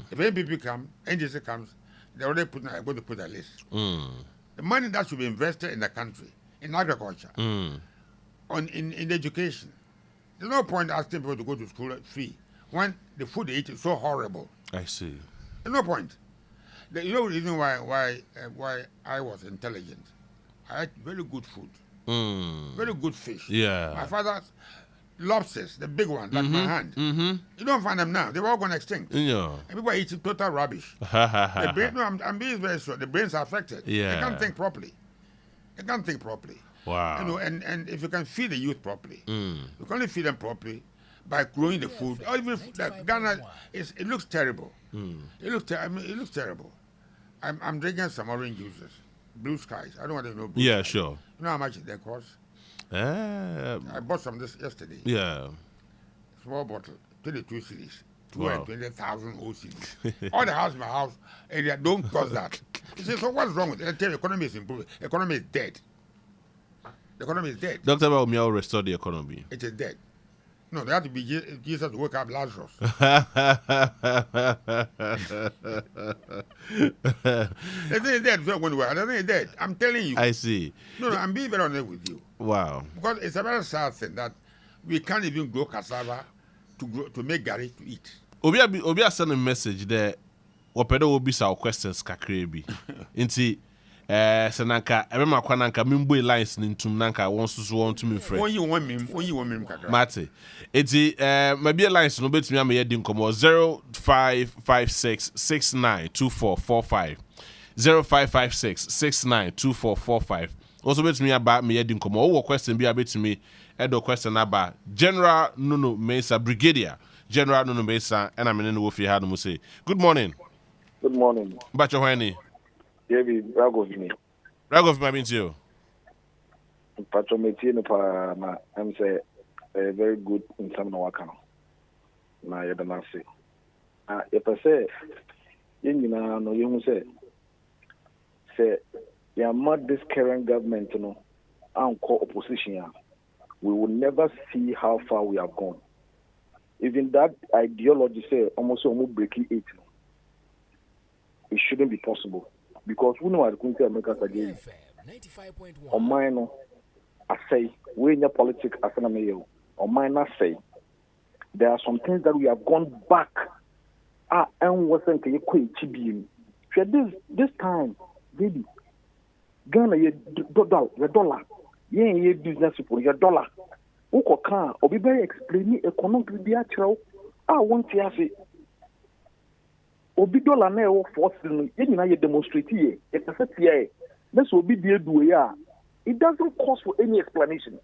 If NPP comes, NDC comes, they're already going to put a list. The money that should be invested in the country, in agriculture, in education. There's no point asking people to go to school free when the food they eat is so horrible.
I see.
There's no point. You know the reason why I was intelligent? I ate very good food. Very good fish.
Yeah.
My father's lobsters, the big ones, like my hand. You don't find them now. They've all gone extinct.
Yeah.
And people are eating total rubbish. The brain, no, I'm being very sure. The brains are affected.
Yeah.
They can't think properly.
Wow.
You know, and if you can feed the youth properly, you can only feed them properly by growing the food. Or even Ghana, it looks terrible. It looks terrible. I'm drinking some orange juices, Blue Skies. I don't want to know.
Yeah, sure.
You know how much they cost? I bought some this yesterday.
Yeah.
Small bottle, 22 cedis. 220,000 OCs. All the house in my house, and they don't cost that. You say, so what's wrong with it? I tell you, the economy is improving. The economy is dead. The economy is dead.
Dr. Baumia will restore the economy.
It is dead. No, there have to be Jesus to wake up Lazarus. The thing is dead. It's not going to work. The thing is dead. I'm telling you.
I see.
No, I'm being very honest with you.
Wow.
Because it's a very sad thing that we can't even grow cassava to make gari to eat.
Obi send a message there. Opedo will be our questions kakrebi. Inti senanka emema kwa nanka mimbo lines nintum nanka wonso so won to me friend.
When you want me kakra.
Mate. Inti maybe lines no betimi am ye din komo 0556692445. 0556692445. Also betimi aba me ye din komo wo question bi abetimi head of question about General Nunoo Mensah, Brigadier General Nunoo Mensah, and I'm in the Wofi Hadum say. Good morning.
Good morning.
Bacho Hwani.
David Ragov.
Ragov, my means you.
Patrometino pa I'm say very good in some wakano. Na yada na say. If I say no you say you mad this current government no and call opposition we will never see how far we have gone. Even that ideology say almost breaking it. It shouldn't be possible because we know what going to America again. On mine, I say we in the politics as an American. On mine, I say there are some things that we have gone back. And wasn't a quick chibi. This time, baby, Ghana your dollar, ye business for your dollar. Uko can or be very explaining economic be actual. I want to say. Obi dollar na e force no ye nyina ye demonstrate here e kasa tie this will be the do ya it doesn't cause for any explanation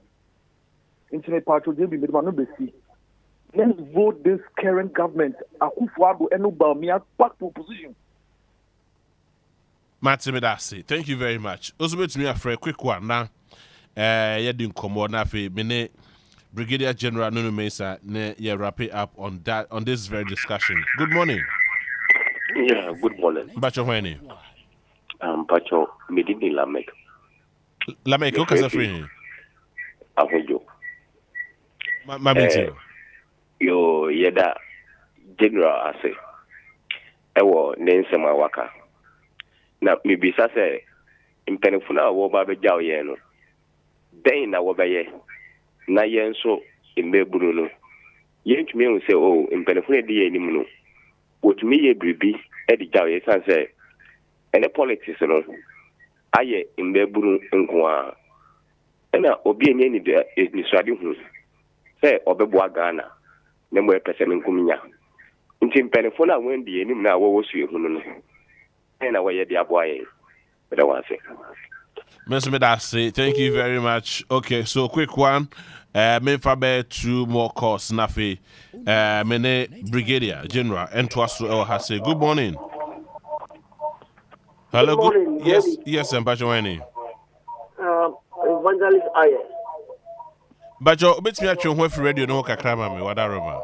internet party dey be no be see let's vote this current government Akufo-Addo eno Bawumia back to opposition.
Matimidasi, thank you very much. Also bet me for a quick one now. You didn't come on afi mene Brigadier General Nunoo Mensah ne ye wrap it up on that on this very discussion. Good morning.
Yeah, good morning.
Bacho Hwani.
Bacho Medini Lamek.
Lamek, who can free?
Ahojo.
My meeting.
Yo yeda general ase. Ewo nensema waka. Na mibisa se impenifuna wo ba beja oye no. Den na wo beye. Na yen so imbeburu no. Yen tumi hu se o impenifuna di ye nimu no. Wotumi ye bribi edi jaw ye san say ene politics no aye imbeburu nkoa ena obi enye ni swadi hu say obebo Ghana na mo epese nkuminya nti mpenefo na wendi enim na wo wosu ehu no ena wo ye di aboaye but I want to say
Mr. Medasi, thank you very much. Okay, so quick one. Me fabe two more calls nafi. Mene Brigadier General Entwasu El Hase. Good morning. Hello.
Good morning.
Yes, Mbachowani.
Evangelist Aye.
Bacho, bit me actually when radio no kakrama me wadaroma.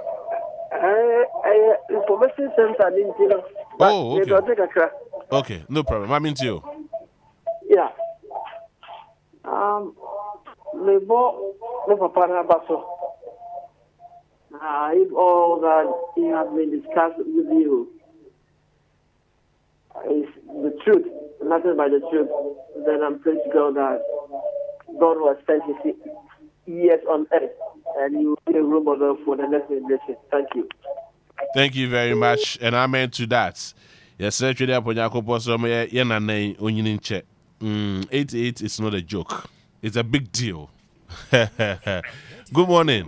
Information center in
Oh, okay. Okay, no problem. I'm into you.
Yeah. Me papa na baso. If all that he has been discussed with you is the truth, nothing but the truth, then I'm praying to God that God will spend his years on earth and you will be a role model for the next generation. Thank you.
Thank you very much, and amen to that. Yes, sir. Today, upon Jacob, so me yena name onyini nche. 88 is not a joke. It's a big deal. Good morning.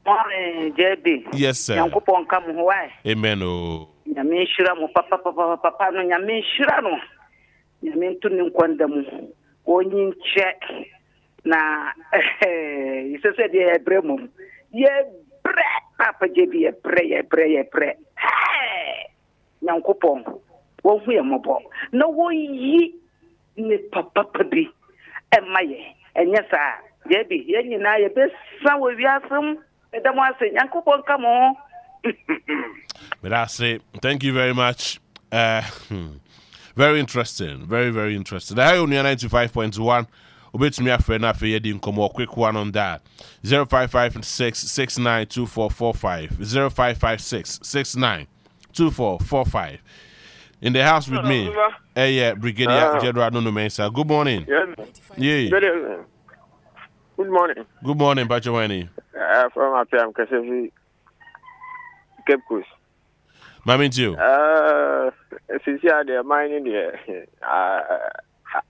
Morning, JB.
Yes, sir.
Yankopon kam ho ai.
Amen. Oh.
Nyame nhyira mo papa no nyame nhyira no. Nyame ntu ne nkwanda mu. Onyi nche na isese de ebre mu. Ye bre papa JB ye bre. Yankopon wo hu ye mobo. Na wo yi ne papa bi emaye. Enya sa JB ye nyina ye be san wo wiasem.
But I say, thank you very much. Very interesting. Very, very interesting. I only 95.1. Obey me a friend after you didn't come more quick one on that. 0556 692445. In the house with me. Yeah, Brigadier General Nunoo Mensah. Good morning. Yeah.
Good morning.
Good morning, Bachowani.
From up here, I'm Kasevi Cape Coast.
Mammy, too.
Since you are the mining there,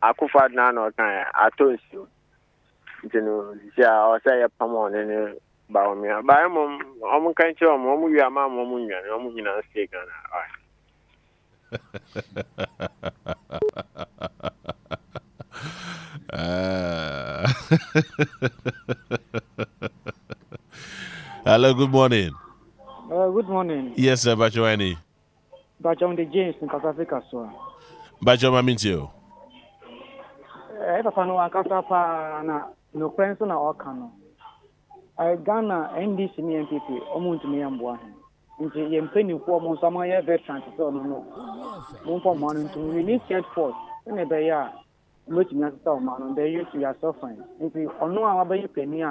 Akufo-Addo now, I told you. You know, I'll say a Pamon and Bawumia. But I'm kind of you are my mom, you know, stake on
Hello, good morning.
Good morning.
Yes, sir, Bachowani.
Bachon the James in South Africa, so.
Bachoma means you.
If I know a Casapa, no friends on our canoe. I Ghana NDC NPP, almost me and one. Into Yempeni for Monsamaya veterans, so no. One for morning to release get forth in a bay. Looking at the man, they used to be suffering. If you know our bay penny,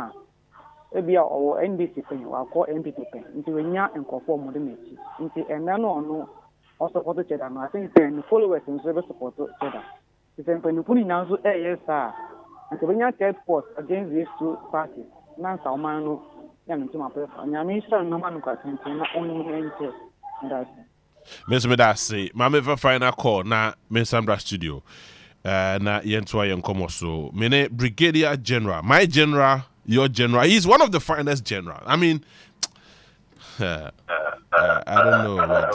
ebi or NDC pen or call NPP pen into nya and conform modernity into and no also support each other. I think then followers and service support each other. If I'm putting now so yes sir, and when you take force against these two parties, now some man no young to my person. I mean, no man got something not only interest.
Miss Medasi, Mamma for final call na Miss Sandra Studio. Na yentwa yenkomo so. Mene Brigadier General, my general. Your general, he's one of the finest generals. I mean, I don't know. But,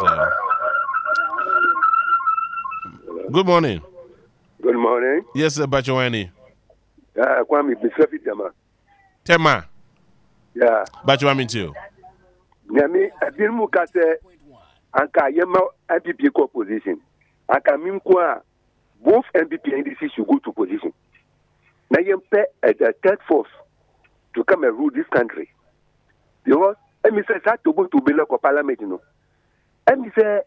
good morning.
Good morning.
Yes, sir, Bachowani.
Kwame Bisafi
Tema.
Yeah.
Bachowani too.
Nyami Abirmu Kase Anka Yema MPP co-position. Anka Mimkwa both MPP and NDC should go to position. Now Yempe at the third force to come and rule this country. Because me say that to go to the local parliament, you know. And me say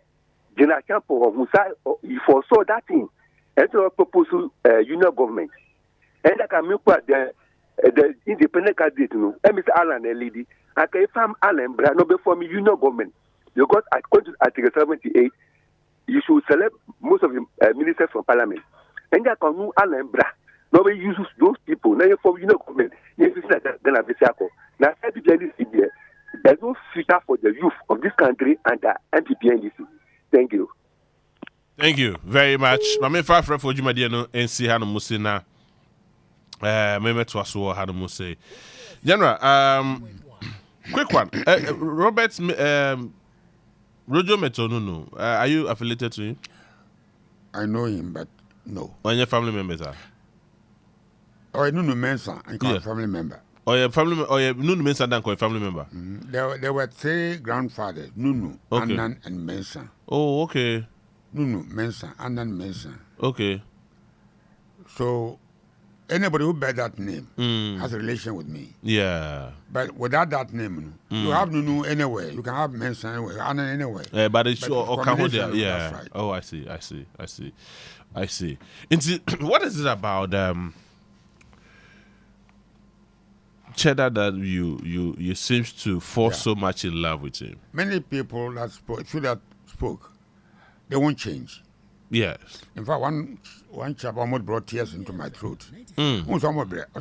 General Champo Musa he foresaw that thing and to propose union government. And I can make the independent candidate, you know. And me say Alan LED. I can farm Alan Bra no before me union government. Because according to Article 78, you should select most of the ministers from parliament. And I can move Alan Bra. Nobody uses those people. Now you form government. Now there's no future for the youth of this country and the MPP NDC. Thank you.
Thank you very much. Mame fa for Jumadi no NC Hanu Musina. Meme Twaso Hanu Muse. General, quick one. Robert Rojo Metonunu. Are you affiliated to him?
I know him, but no.
When your family members are?
Or Nunoo Mensah, I call family member.
Or your family, or your Nunoo Mensah, don't call a family member.
There were three grandfathers: Nunoo, Annan, and Mensah.
Oh, okay.
Nunoo Mensah, Annan, Mensah.
Okay.
So anybody who bears that name has a relation with me.
Yeah.
But without that name, you have Nunoo anywhere. You can have Mensah anywhere, Annan anywhere.
But it's yeah.
That's right.
Oh, I see. What is it about Cheddar that you seems to fall so much in love with him?
Many people that spoke, they won't change.
Yes.
In fact, one chap almost brought tears into my throat. I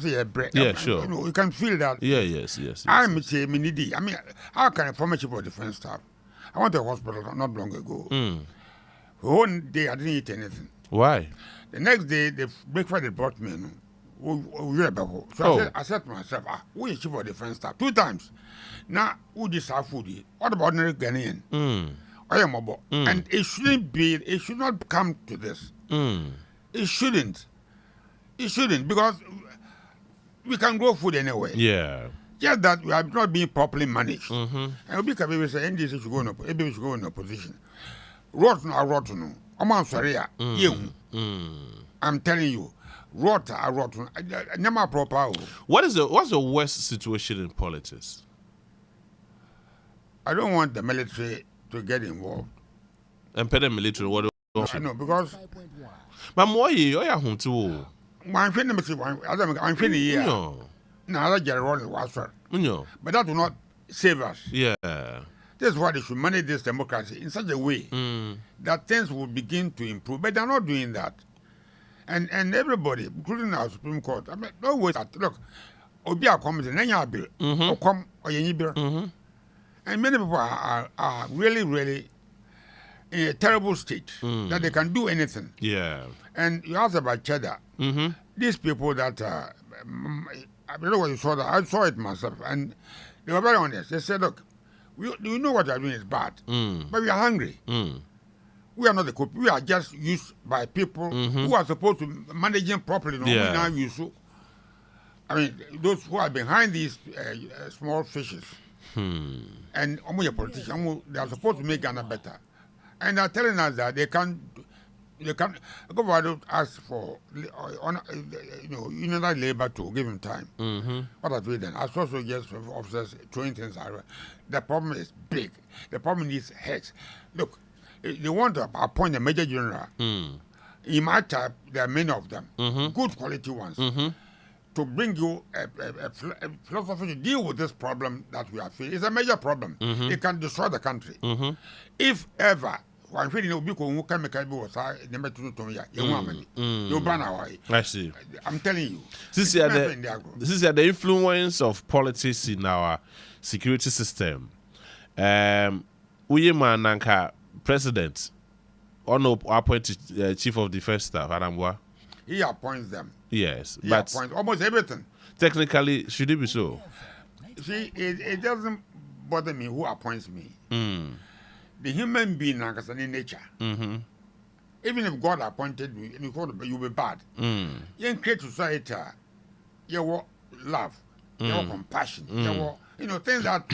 say,
yeah, sure.
You know, you can feel that.
Yeah, yes.
I'm needy. I mean, how can a former chief of defense staff? I went to a hospital not long ago. The whole day I didn't eat anything.
Why?
The next day, the breakfast they brought me. So I said to myself, who is chief of defense staff? 2 times. Now, who this our food? What about ordinary Ghanaian? I am about. And it should not come to this. It shouldn't. Because we can grow food anyway.
Yeah.
Just that we are not being properly managed. And we can say, NDC should go in a position. Rotten. I'm sorry. I'm telling you. What's
the worst situation in politics?
I don't want the military to get involved.
And pay the military what?
I know because.
But why you are home too?
I'm feeling here. Now I get rolling water. But that will not save us.
Yeah.
That's why they should manage this democracy in such a way that things will begin to improve. But they're not doing that. And everybody, including our Supreme Court, I mean, don't wait. Look, Obia comes in any bill, or come or any bill. And many people are really in a terrible state that they can do anything.
Yeah.
And you asked about Cheddar. These people that, I don't know what you saw that. I saw it myself. And they were very honest. They said, look, you know what you're doing is bad, but we are hungry. We are not the cook. We are just used by people who are supposed to manage them properly. No?
Yeah.
We now use. I mean, those who are behind these small fishes. And almost a politician, they are supposed to make Ghana better. And they're telling us that they can't go ahead ask for union labor to give him time. What are we then? I saw soldiers, officers throwing things around. The problem is big. The problem is heads. Look, they want to appoint a major general. In my type, there are many of them, good quality ones, to bring you a philosophy to deal with this problem that we are facing. It's a major problem. It can destroy the country. If ever, I
see.
I'm telling you.
This is the influence of politics in our security system. Uyema Nanka, president, or no appointed chief of defense staff, Adamwa.
He appoints them.
Yes,
he
but
appoints almost everything.
Technically, should it be so?
See, it doesn't bother me who appoints me. The human being is in nature. Even if God appointed you, you'll be bad. You create society, you want love, you want compassion, you want things that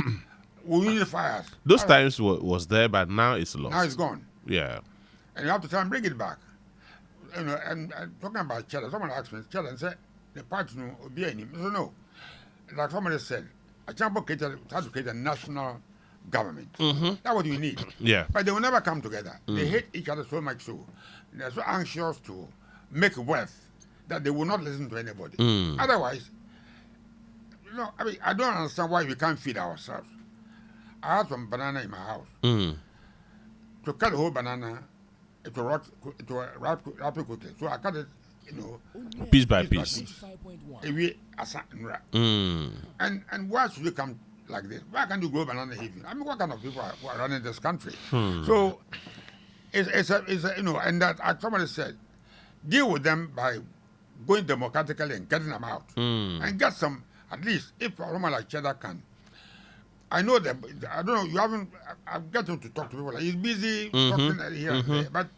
will unify us.
Those times was there, but now it's lost.
Now it's gone.
Yeah.
And you have to try and bring it back. And talking about cheddar, someone asked me, cheddar, and said, the party will be any. So no. Like somebody said, a chamber has to create a national government. That's what you need.
Yeah.
But they will never come together. They hate each other so much so. They're so anxious to make wealth that they will not listen to anybody. Otherwise, I don't understand why we can't feed ourselves. I had some banana in my house. To cut the whole banana, it will ripe quickly. So I cut it,
piece by piece.
And why should you come like this? Why can't you grow banana here? I mean, what kind of people are running this country? So it's and that somebody said, deal with them by going democratically and getting them out, and get some, at least if a woman like Cheddar can. I know that, I don't know, you haven't, I've got him to talk to people. He's busy talking here and there, but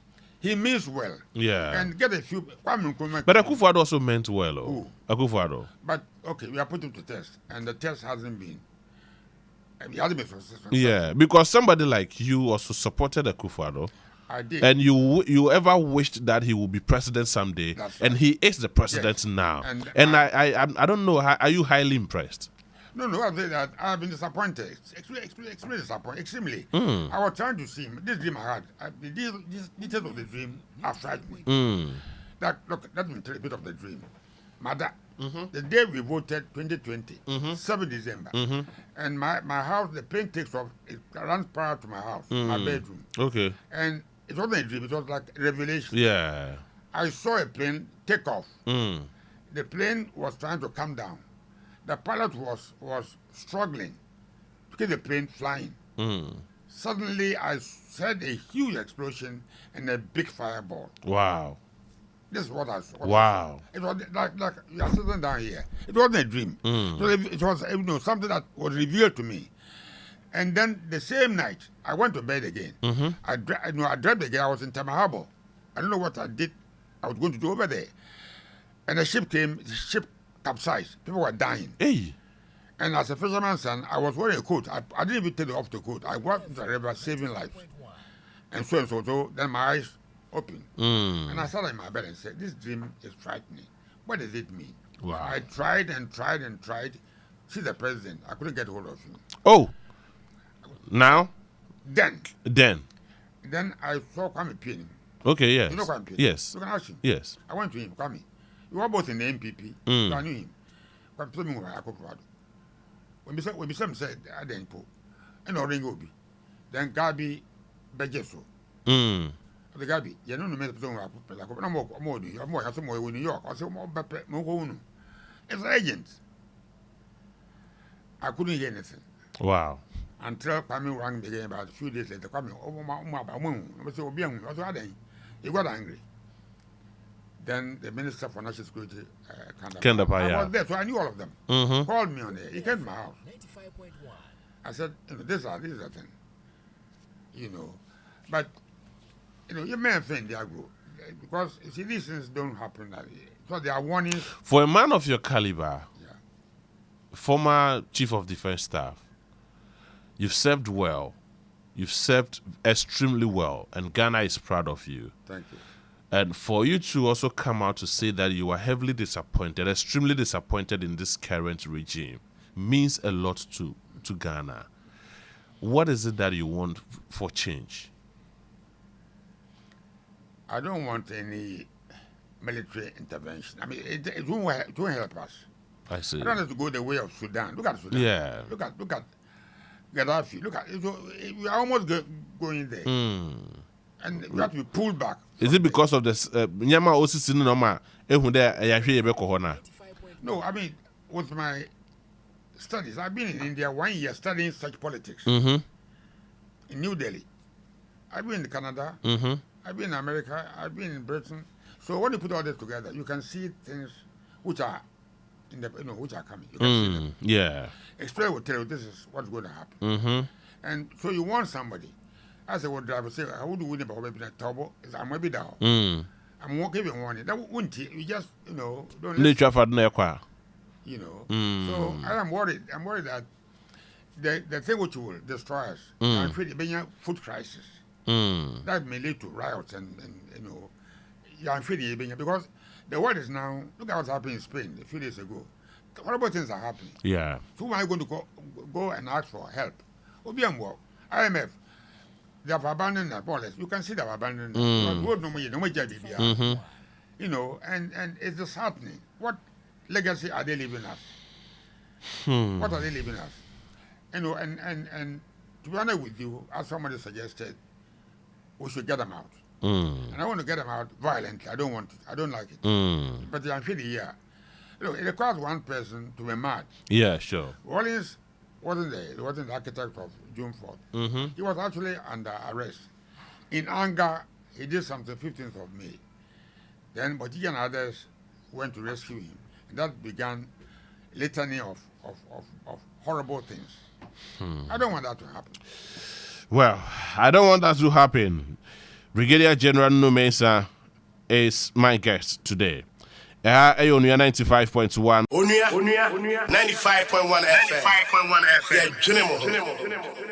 he means well.
Yeah.
And get a few. But
Akufo-Addo also meant well.
Who?
Akufo-Addo.
But, okay, we are putting him to test, and the test hasn't been. He hasn't been successful.
Yeah, because somebody like you also supported Akufo-Addo.
I did.
And you ever wished that he would be president someday.
That's
and
right.
he is the president now. And I don't know, are you highly impressed?
No, I'll say that I've been disappointed. Extremely disappointed. Extremely. I was trying to see him. This dream I had, the details of the dream are frightening. Look, let me tell you a bit of the dream. Mother, the day we voted 2020, 7 December, and my house, the plane takes off, it runs prior to my house, my bedroom.
Okay.
And it wasn't a dream, it was like a revelation.
Yeah.
I saw a plane take off. The plane was trying to come down. The pilot was struggling to keep the plane flying. Suddenly, I heard a huge explosion and a big fireball.
Wow.
This is what I saw.
Wow.
It was like you are sitting down here. It wasn't a dream. So it was something that was revealed to me. And then the same night, I went to bed again. I dreamt again. I was in Tama Harbor. I don't know what I did. I was going to do over there. And the ship came. The ship capsized. People were dying.
Hey.
And as a fisherman's son, I was wearing a coat. I didn't even take off the coat. I walked into the river saving lives. And so. Then my eyes opened. And I sat in my bed and said, this dream is frightening. What does it mean?
Wow.
I tried and tried and tried. She's the president. I couldn't get hold of him.
Oh. Now?
Then I saw Kwame Pieni.
Okay, yes.
You know Kwame Pieni?
Yes.
You can ask him.
Yes.
I went to him, Kwame. We were both in the MPP. So I knew him. Kwame Pieni was Akufo-Addo. When we said, I didn't put. And I ring Obi. Then Gabi Bejeso. The Gabi, you know, no more New York. I said, it's agents. I couldn't hear anything.
Wow.
Until Kwame rang me again about a few days later. Kwame, he got angry. Then the Minister for National Security,
Kendapa,
I was there, so I knew all of them. Called me on there. He came to my house. I said, this is the thing. But, you may offend the agro. Because, you see, these things don't happen. So there are warnings.
For a man of your caliber, former Chief of Defense Staff, You've served well. You've served extremely well, and Ghana is proud of you.
Thank you.
And for you to also come out to say that you are heavily disappointed, extremely disappointed in this current regime, means a lot to Ghana. What is it that you want for change?
I don't want any military intervention. I mean, it won't help us.
I see.
I don't have to go the way of Sudan. Look at Sudan.
Yeah.
Look at Gaddafi. Look at it. We are almost going there. And we have to be pulled back.
Is it because of this? Nyama also seen normal.
No, I mean, with my studies, I've been in India 1 year studying such politics.
Mm-hmm.
In New Delhi. I've been in Canada.
Mm-hmm.
I've been in America. I've been in Britain. So when you put all this together, you can see things which are which are coming. You can see them.
Yeah.
Experience will tell you this is what's going to happen.
Mm-hmm.
And so you want somebody. As a would driver say, how would you win about maybe that turbo? I'm maybe down. I'm giving warning. That wouldn't you just don't So I am worried. I'm worried that the thing which will destroy us, and create a food crisis. That may lead to riots and because the world is now, look at what's happening in Spain a few days ago. Horrible things are happening.
Yeah.
So who am I going to go and ask for help? IMF, they have abandoned that, more or less. You can see they have abandoned that. And it's disheartening. What legacy are they leaving us? What are they leaving us? And to be honest with you, as somebody suggested, we should get them out. And I want to get them out violently. I don't want it. I don't like it. But I'm feeling here. Look, it requires one person to be mad.
Yeah, sure.
Rollins wasn't there. He wasn't the architect of June 4th. He was actually under arrest. In anger, he did something 15th of May. Then Botigi and others went to rescue him. And that began a litany of horrible things. I don't want that to happen.
Well, I don't want that to happen. Brigadier General Nunoo Mensah is my guest today. Onua 95.1.
Onua 95.1 FM. 95.1 FM. Yeah,